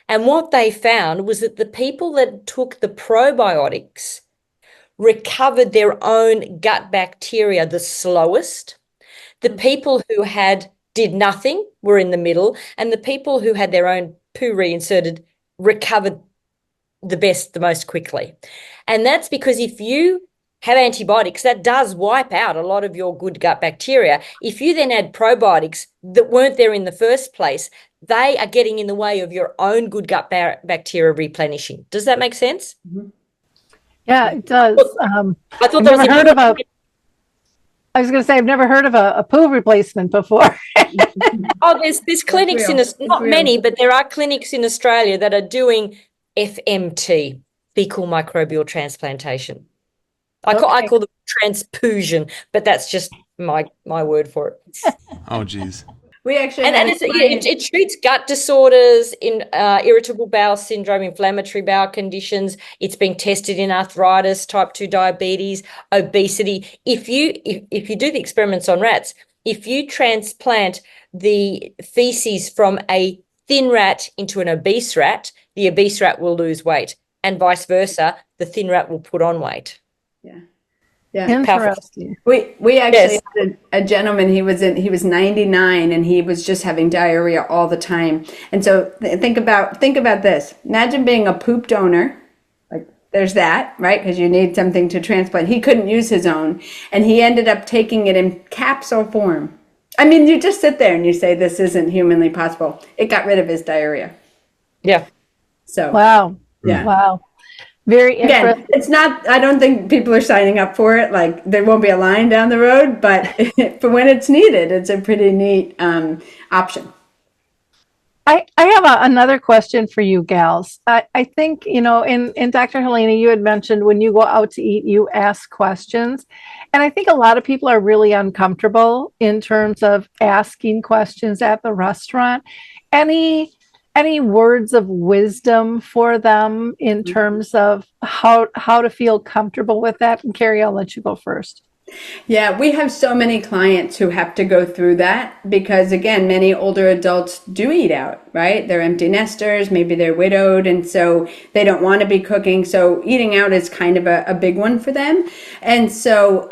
And what they found was that the people that took the probiotics recovered their own gut bacteria the slowest. The people who did nothing were in the middle, and the people who had their own poo reinserted recovered the most quickly. And that's because if you have antibiotics, that does wipe out a lot of your good gut bacteria. If you then add probiotics that weren't there in the first place, they are getting in the way of your own good gut bacteria replenishing. Does that make sense? Mm-hmm. Yeah, it does. I thought I've that never heard of I was going to say, I've never heard of a poo replacement before. Oh, there's clinics real. It's not real. many, but there are clinics in Australia that are doing FMT, fecal microbial transplantation. I Okay. call them transfusion, but that's just my word for it. Oh, geez. We actually And had a it treats gut disorders, in irritable bowel syndrome, inflammatory bowel conditions. It's being tested in arthritis, type 2 diabetes, obesity. If you do the experiments on rats, if you transplant the feces from a thin rat into an obese rat, the obese rat will lose weight, and vice versa, the thin rat will put on weight. Yeah. Yeah. Interesting. We actually Yes. had a gentleman, he was 99 and he was just having diarrhea all the time. And so think about this. Imagine being a poop donor. Like there's that, right? Because you need something to transplant. He couldn't use his own and he ended up taking it in capsule form. I mean, you just sit there and you say this isn't humanly possible. It got rid of his diarrhea. Yeah. So Wow. Yeah. Wow. Very interesting. again, it's not, I don't think people are signing up for it. Like there won't be a line down the road, but for when it's needed, it's a pretty neat option. I have another question for you gals. I think, in Dr. Helena, you had mentioned when you go out to eat, you ask questions. And I think a lot of people are really uncomfortable in terms of asking questions at the restaurant. Any words of wisdom for them in terms of how to feel comfortable with that? And Carrie, I'll let you go first. Yeah, we have so many clients who have to go through that because, again, many older adults do eat out, right? They're empty nesters, maybe they're widowed, and so they don't want to be cooking. So eating out is kind of a big one for them. And so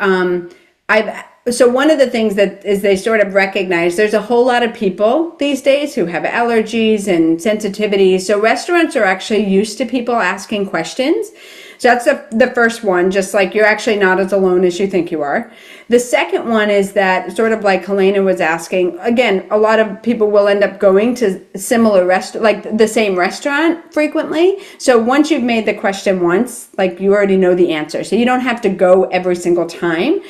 so one of the things that is they sort of recognize there's a whole lot of people these days who have allergies and sensitivities. So restaurants are actually used to people asking questions. So that's the first one, just like you're actually not as alone as you think you are. The second one is that sort of like Helena was asking, again, a lot of people will end up going to similar like the same restaurant frequently. So once you've made the question once, like you already know the answer. So you don't have to go every single time.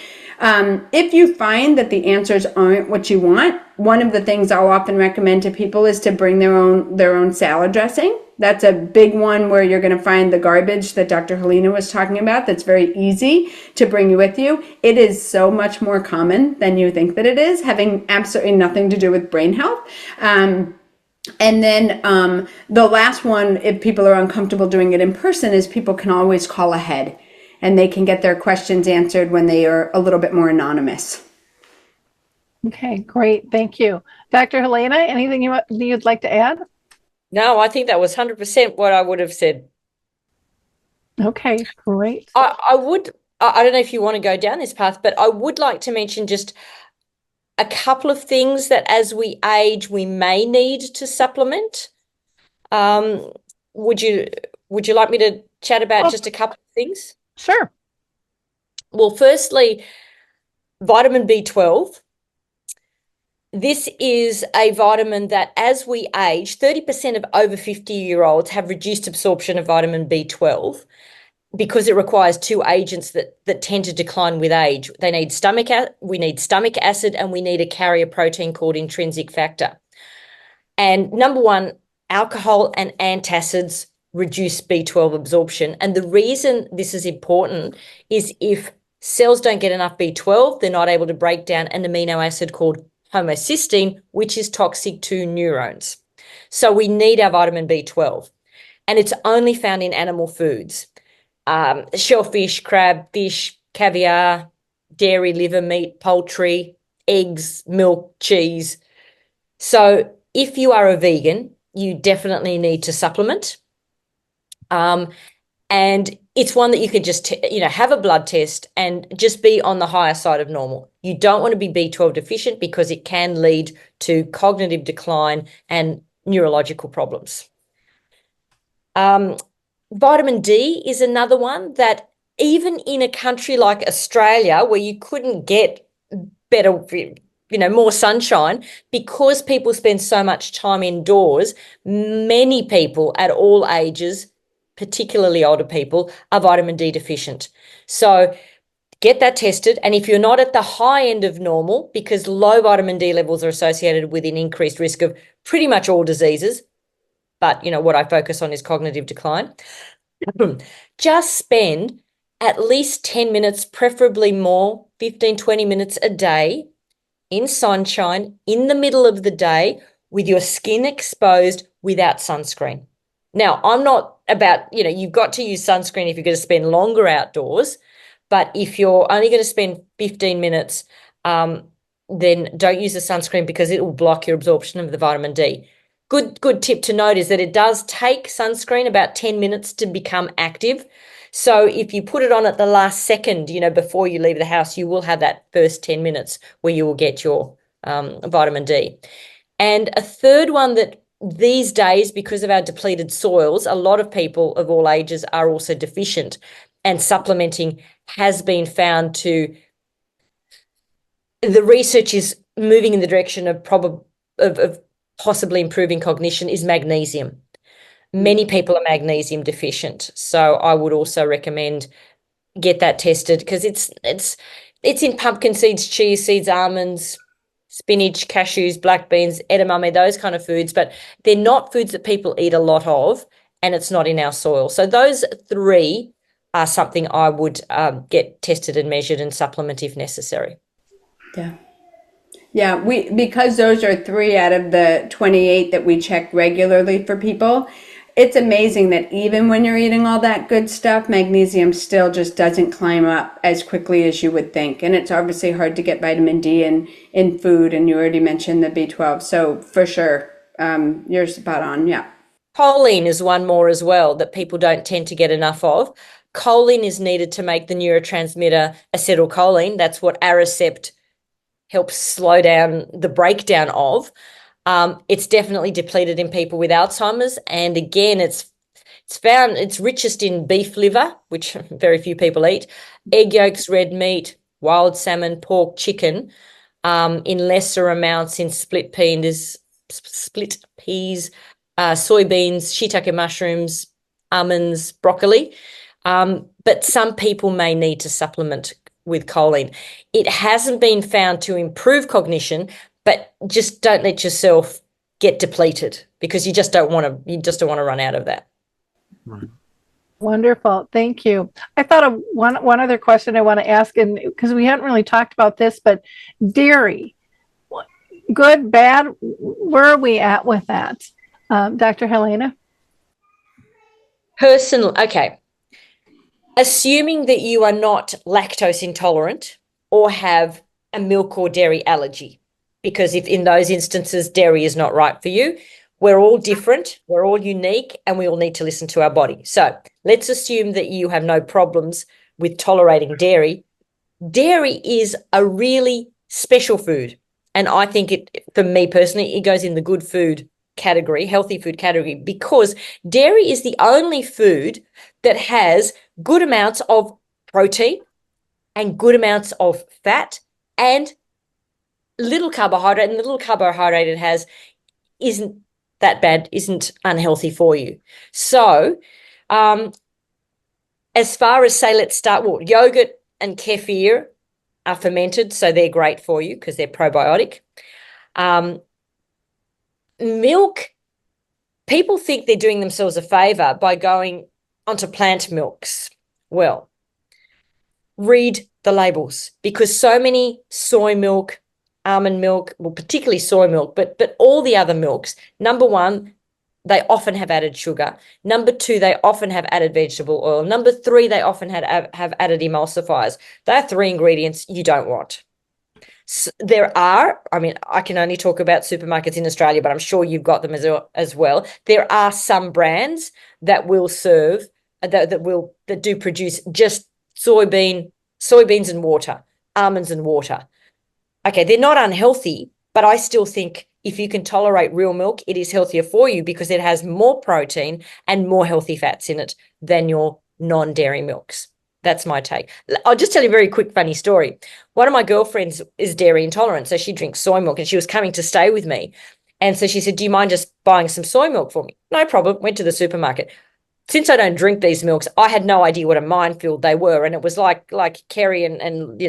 If you find that the answers aren't what you want, one of the things I'll often recommend to people is to bring their own salad dressing. That's a big one where you're going to find the garbage that Dr. Helena was talking about. That's very easy to bring with you. It is so much more common than you think that it is, having absolutely nothing to do with brain health. And then the last one, if people are uncomfortable doing it in person, is people can always call ahead and they can get their questions answered when they are a little bit more anonymous. Okay, great. Thank you. Dr. Helena, anything you'd like to add? No, I think that was 100% what I would have said. Okay, great. I don't know if you want to go down this path, but I would like to mention just a couple of things that as we age, we may need to supplement. Would you like me to chat about just a couple of things? Sure. Well, firstly, vitamin B12. This is a vitamin that as we age, 30% of over 50-year-olds have reduced absorption of vitamin B12 because it requires two agents that tend to decline with age. We need stomach acid and we need a carrier protein called intrinsic factor. And number one, alcohol and antacids reduce B12 absorption. And the reason this is important is if cells don't get enough B12, they're not able to break down an amino acid called homocysteine, which is toxic to neurons. So we need our vitamin B12. And it's only found in animal foods. Shellfish, crab, fish, caviar, dairy, liver, meat, poultry, eggs, milk, cheese. So if you are a vegan, you definitely need to supplement. And it's one that you could just, have a blood test and just be on the higher side of normal. You don't want to be B12 deficient because it can lead to cognitive decline and neurological problems. Vitamin D is another one that even in a country like Australia where you couldn't get better, more sunshine, because people spend so much time indoors, many people at all ages, particularly older people, are vitamin D deficient. So get that tested. And if you're not at the high end of normal, because low vitamin D levels are associated with an increased risk of pretty much all diseases, but what I focus on is cognitive decline, just spend at least 10 minutes, preferably more, 15, 20 minutes a day in sunshine in the middle of the day with your skin exposed without sunscreen. Now, I'm not about, you've got to use sunscreen if you're going to spend longer outdoors, but if you're only going to spend 15 minutes, then don't use the sunscreen because it will block your absorption of the vitamin D. Good tip to note is that it does take sunscreen about 10 minutes to become active. So if you put it on at the last second, before you leave the house, you will have that first 10 minutes where you will get your vitamin D. And a third one that these days, because of our depleted soils, a lot of people of all ages are also deficient, and supplementing has been found to, the research is moving in the direction of possibly improving cognition, is magnesium. Many people are magnesium deficient. So I would also recommend get that tested because it's in pumpkin seeds, chia seeds, almonds, spinach, cashews, black beans, edamame, those kind of foods, but they're not foods that people eat a lot of, and it's not in our soil. So those three are something I would get tested and measured and supplement if necessary. Yeah. Yeah, because those are 3 out of the 28 that we check regularly for people. It's amazing that even when you're eating all that good stuff, magnesium still just doesn't climb up as quickly as you would think. And it's obviously hard to get vitamin D in food, and you already mentioned the B12. So for sure, you're spot on, yeah. Choline is one more as well that people don't tend to get enough of. Choline is needed to make the neurotransmitter acetylcholine. That's what Aricept helps slow down the breakdown of. It's definitely depleted in people with Alzheimer's. And again, it's richest in beef liver, which very few people eat, egg yolks, red meat, wild salmon, pork, chicken, in lesser amounts in split peas, soybeans, shiitake mushrooms, almonds, broccoli. But some people may need to supplement with choline. It hasn't been found to improve cognition, but just don't let yourself get depleted because you just don't want to run out of that. Right. Wonderful. Thank you. I thought of one other question I want to ask, and because we hadn't really talked about this, but dairy, good, bad, where are we at with that? Dr. Helena? Okay. Assuming that you are not lactose intolerant or have a milk or dairy allergy, because if in those instances dairy is not right for you, we're all different, we're all unique, and we all need to listen to our body. So let's assume that you have no problems with tolerating dairy. Dairy is a really special food. And I think for me personally, it goes in the good food category, healthy food category, because dairy is the only food that has good amounts of protein and good amounts of fat and little carbohydrate, and the little carbohydrate it has isn't that bad, isn't unhealthy for you. So as far as, say, let's start, yogurt and kefir are fermented, so they're great for you because they're probiotic. Milk, people think they're doing themselves a favor by going onto plant milks. Well, read the labels, because so many soy milk, almond milk, well, particularly soy milk, but all the other milks, number one, they often have added sugar. Number two, they often have added vegetable oil. Number three, they often have added emulsifiers. They are 3 ingredients you don't want. So I can only talk about supermarkets in Australia, but I'm sure you've got them as well. There are some brands that will serve, that do produce just soybeans and water, almonds and water. Okay, they're not unhealthy, but I still think if you can tolerate real milk, it is healthier for you because it has more protein and more healthy fats in it than your non-dairy milks. That's my take. I'll just tell you a very quick, funny story. One of my girlfriends is dairy intolerant, so she drinks soy milk, and she was coming to stay with me. And so she said, do you mind just buying some soy milk for me? No problem. Went to the supermarket. since I don't drink these milks, I had no idea what a minefield they were. And it was like Kerry and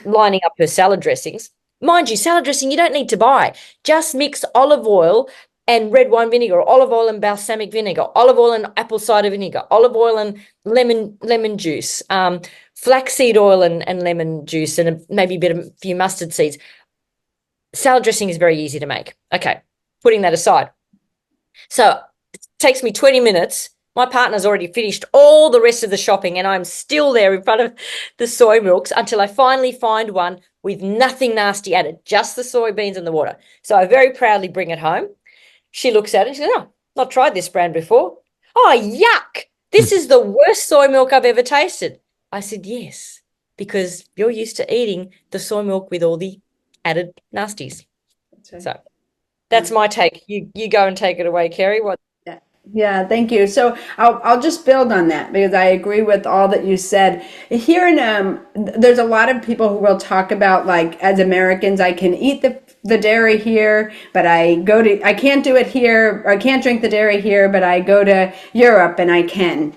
lining up her salad dressings. Mind you, salad dressing you don't need to buy. Just mix olive oil and red wine vinegar, or olive oil and balsamic vinegar, olive oil and apple cider vinegar, olive oil and lemon juice, flaxseed oil and lemon juice, and maybe a few mustard seeds. Salad dressing is very easy to make. Okay, putting that aside. So it takes me 20 minutes. My partner's already finished all the rest of the shopping, and I'm still there in front of the soy milks until I finally find one with nothing nasty added, just the soybeans and the water. So I very proudly bring it home. She looks at it and she says, "Oh, not tried this brand before." "Oh, yuck. This is the worst soy milk I've ever tasted." I said, "Yes, because you're used to eating the soy milk with all the added nasties." That's right. So that's my take. You go and take it away, Kerry. What? Yeah, thank you. So I'll just build on that because I agree with all that you said. Here in there's a lot of people who will talk about, like, as Americans, I can eat the dairy here, but I can't do it here, or I can't drink the dairy here, but I go to Europe and I can.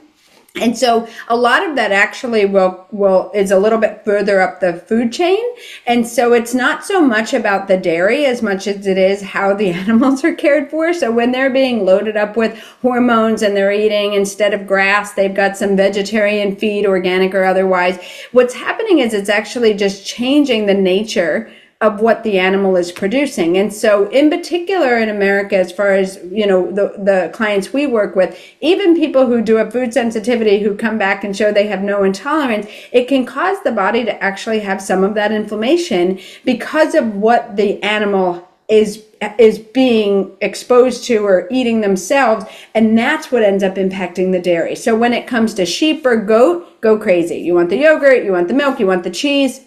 And so a lot of that actually is a little bit further up the food chain. And so it's not so much about the dairy as much as it is how the animals are cared for. So when they're being loaded up with hormones and they're eating, instead of grass, they've got some vegetarian feed, organic or otherwise, what's happening is it's actually just changing the nature of what the animal is producing. And so in particular in America, as far as, the clients we work with, even people who do a food sensitivity who come back and show they have no intolerance, it can cause the body to actually have some of that inflammation because of what the animal is being exposed to or eating themselves. And that's what ends up impacting the dairy. So when it comes to sheep or goat, go crazy. You want the yogurt, you want the milk, you want the cheese,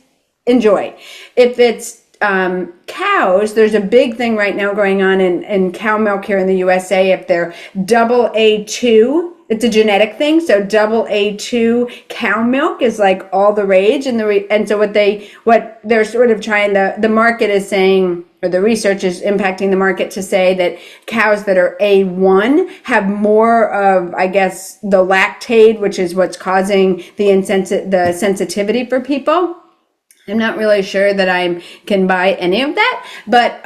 enjoy. If it's cows, there's a big thing right now going on in cow milk here in the USA. If they're double A2, it's a genetic thing. So double A2 cow milk is like all the rage. And so what they're sort of trying, the market is saying, or the research is impacting the market to say that cows that are A1 have more of, I guess, the lactate, which is what's causing the sensitivity for people. I'm not really sure that I can buy any of that, but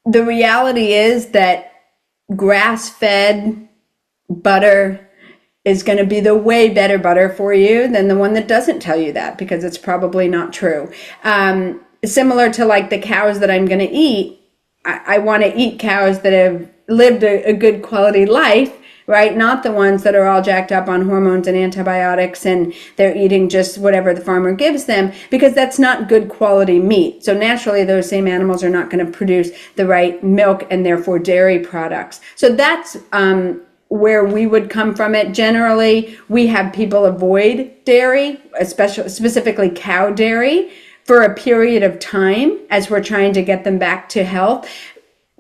the reality is that grass-fed butter is going to be the way better butter for you than the one that doesn't tell you that, because it's probably not true. Similar to like the cows that I'm going to eat, I want to eat cows that have lived a good quality life, right? Not the ones that are all jacked up on hormones and antibiotics and they're eating just whatever the farmer gives them, because that's not good quality meat. So naturally, those same animals are not going to produce the right milk and therefore dairy products. So that's where we would come from it. Generally, we have people avoid dairy, specifically cow dairy, for a period of time as we're trying to get them back to health,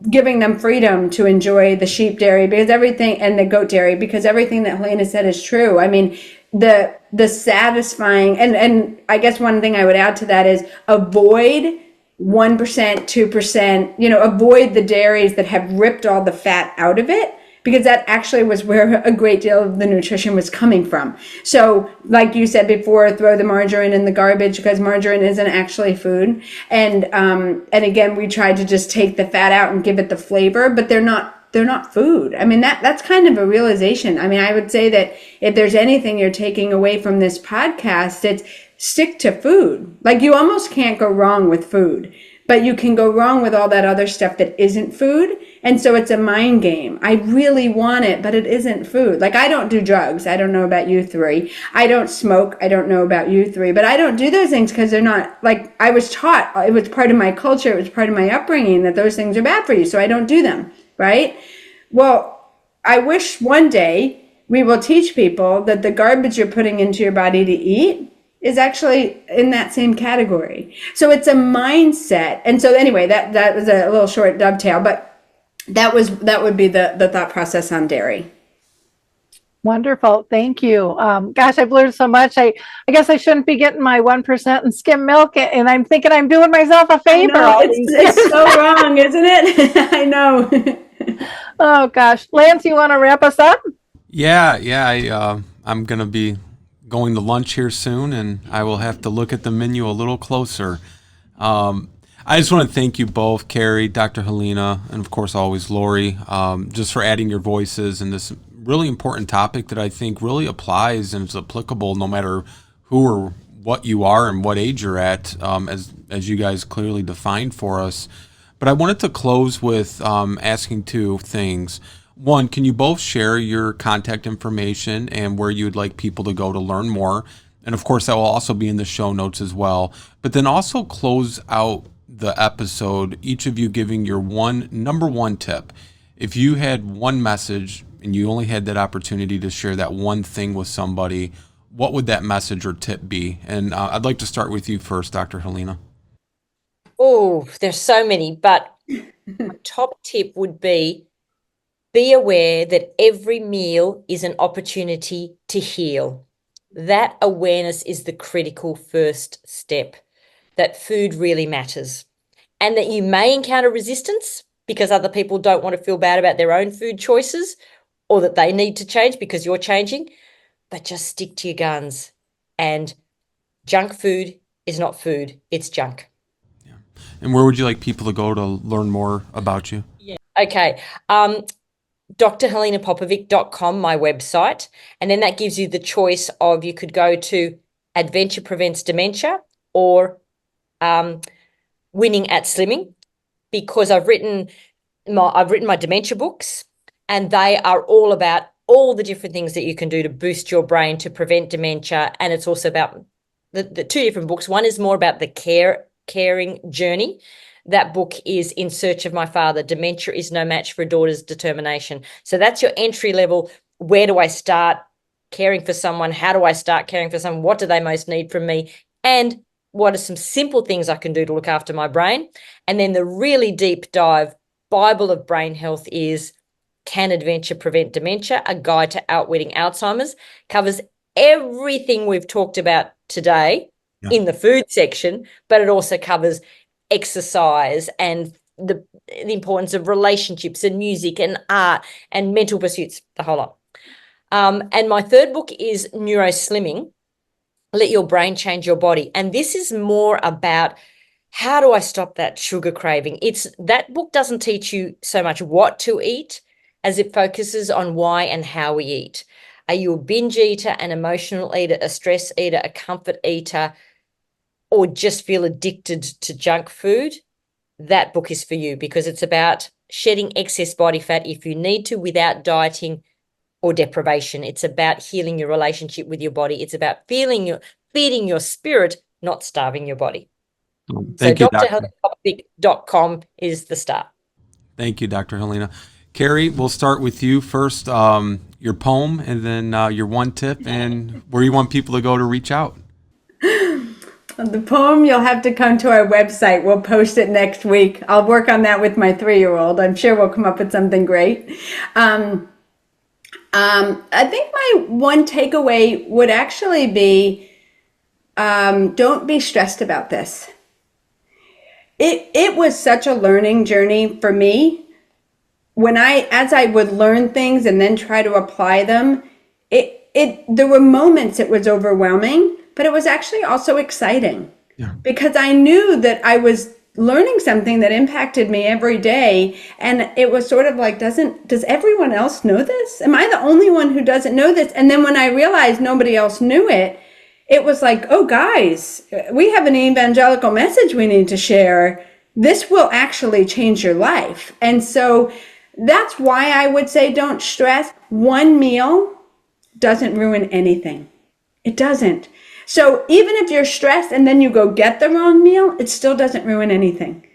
giving them freedom to enjoy the sheep dairy because everything, and the goat dairy, because everything that Helena said is true. I mean, the satisfying, and I guess one thing I would add to that is avoid 1%, 2%, avoid the dairies that have ripped all the fat out of it, because that actually was where a great deal of the nutrition was coming from. So like you said before, throw the margarine in the garbage, because margarine isn't actually food. And again, we tried to just take the fat out and give it the flavor, but they're not food. I mean, that's kind of a realization. I mean, I would say that if there's anything you're taking away from this podcast, it's stick to food. Like, you almost can't go wrong with food, but you can go wrong with all that other stuff that isn't food. And so it's a mind game. I really want it, but it isn't food. Like, I don't do drugs. I don't know about you three. I don't smoke. I don't know about you three. But I don't do those things because they're not, like, I was taught, it was part of my culture, it was part of my upbringing that those things are bad for you. So I don't do them, right? Well, I wish one day we will teach people that the garbage you're putting into your body to eat is actually in that same category. So it's a mindset. And so anyway, that was a little short dovetail, but that would be the thought process on dairy. Wonderful. Thank you. Gosh, I've learned so much. I guess I shouldn't be getting my 1% and skim milk, and I'm thinking I'm doing myself a favor. I know, it's so wrong, isn't it? I know. Oh gosh, Lance, you want to wrap us up? I'm gonna be going to lunch here soon, and I will have to look at the menu a little closer. I just want to thank you both, Carrie, Dr. Helena, and of course always Lori, just for adding your voices in this really important topic that I think really applies and is applicable no matter who or what you are and what age you're at, as you guys clearly defined for us. But I wanted to close with asking two things. One, can you both share your contact information and where you'd like people to go to learn more? And of course, that will also be in the show notes as well. But then also close out the episode, each of you giving your number one tip. If you had one message and you only had that opportunity to share that one thing with somebody, what would that message or tip be? And I'd like to start with you first, Dr. Helena. Oh, there's so many, but my top tip would be aware that every meal is an opportunity to heal. That awareness is the critical first step, that food really matters, and that you may encounter resistance because other people don't want to feel bad about their own food choices or that they need to change because you're changing, but just stick to your guns. And junk food is not food, it's junk. Yeah. And where would you like people to go to learn more about you? Yeah. Okay. drhelenapopovic.com, my website. And then that gives you the choice of, you could go to Adventure Prevents Dementia or Winning at Slimming, because I've written my dementia books, and they are all about all the different things that you can do to boost your brain to prevent dementia. And it's also about the two different books. One is more about the caring journey. That book is In Search of My Father, Dementia is No Match for a Daughter's Determination. So that's your entry level. Where do I start caring for someone? How do I start caring for someone? What do they most need from me? And what are some simple things I can do to look after my brain? And then the really deep dive Bible of brain health is Can Adventure Prevent Dementia? A Guide to Outwitting Alzheimer's. Covers everything we've talked about today in the food section, but it also covers exercise and the importance of relationships and music and art and mental pursuits, the whole lot. And my third book is Neuroslimming, Let Your Brain Change Your Body. And this is more about how do I stop that sugar craving? That book doesn't teach you so much what to eat as it focuses on why and how we eat. Are you a binge eater, an emotional eater, a stress eater, a comfort eater, or just feel addicted to junk food? That book is for you, because it's about shedding excess body fat if you need to without dieting or deprivation. It's about healing your relationship with your body. It's about feeding your spirit, not starving your body. Thank you, drhelenapopovic.com is the start. Thank you, Dr. Helena. Carrie, we'll start with you first, your poem, and then your one tip, and where you want people to go to reach out. The poem, you'll have to come to our website. We'll post it next week. I'll work on that with my 3-year-old. I'm sure we'll come up with something great. I think my one takeaway would actually be, don't be stressed about this. It was such a learning journey for me. As I would learn things and then try to apply them, there were moments it was overwhelming, but it was actually also exciting because I knew that I was learning something that impacted me every day. And it was sort of like, does everyone else know this? Am I the only one who doesn't know this? And then when I realized nobody else knew it, it was like, oh guys, we have an evangelical message we need to share. This will actually change your life. And so that's why I would say don't stress. One meal doesn't ruin anything. It doesn't. So even if you're stressed and then you go get the wrong meal, it still doesn't ruin anything.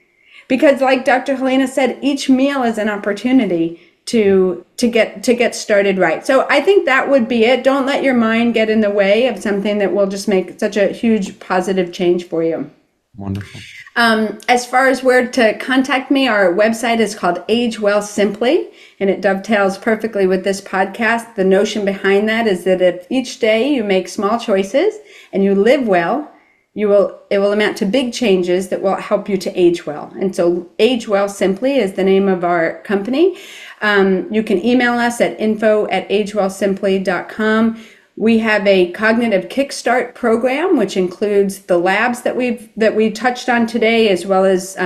Because like Dr. Helena said, each meal is an opportunity to get started right. So I think that would be it. Don't let your mind get in the way of something that will just make such a huge positive change for you. Wonderful. As far as where to contact me, our website is called Age Well Simply, and it dovetails perfectly with this podcast. The notion behind that is that if each day you make small choices and you live well, it will amount to big changes that will help you to age well. And so Age Well Simply is the name of our company. You can email us at info@agewellsimply.com. We have a cognitive kickstart program, which includes the labs that we touched on today, as well as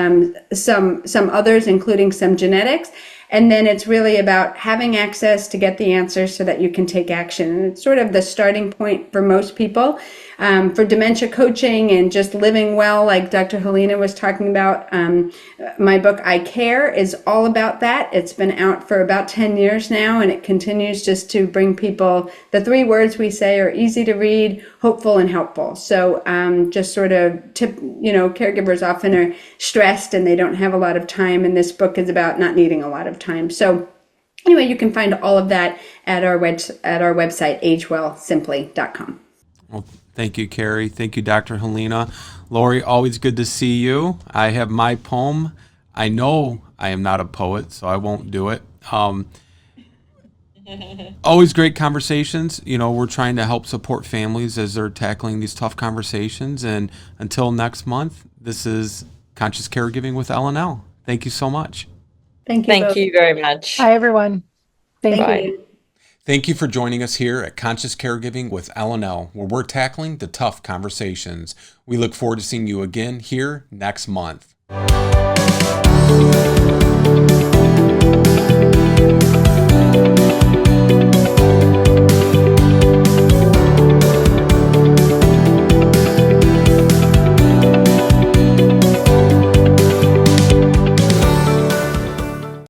some others, including some genetics. And then it's really about having access to get the answers so that you can take action. And it's sort of the starting point for most people. For dementia coaching and just living well, like Dr. Helena was talking about, my book, I Care, is all about that. It's been out for about 10 years now, and it continues just to bring people, the 3 words we say are easy to read, hopeful, and helpful. So just sort of caregivers often are stressed and they don't have a lot of time, and this book is about not needing a lot of time. So anyway, you can find all of that at our website, agewellsimply.com. Well, thank you, Carrie. Thank you, Dr. Helena. Lori, always good to see you. I have my poem. I know I am not a poet, so I won't do it. Always great conversations. We're trying to help support families as they're tackling these tough conversations. And until next month, this is Conscious Caregiving with L&L. Thank you so much. Thank you. Thank you very much. Hi, everyone. Thank you. Thank you for joining us here at Conscious Caregiving with L&L, where we're tackling the tough conversations. We look forward to seeing you again here next month.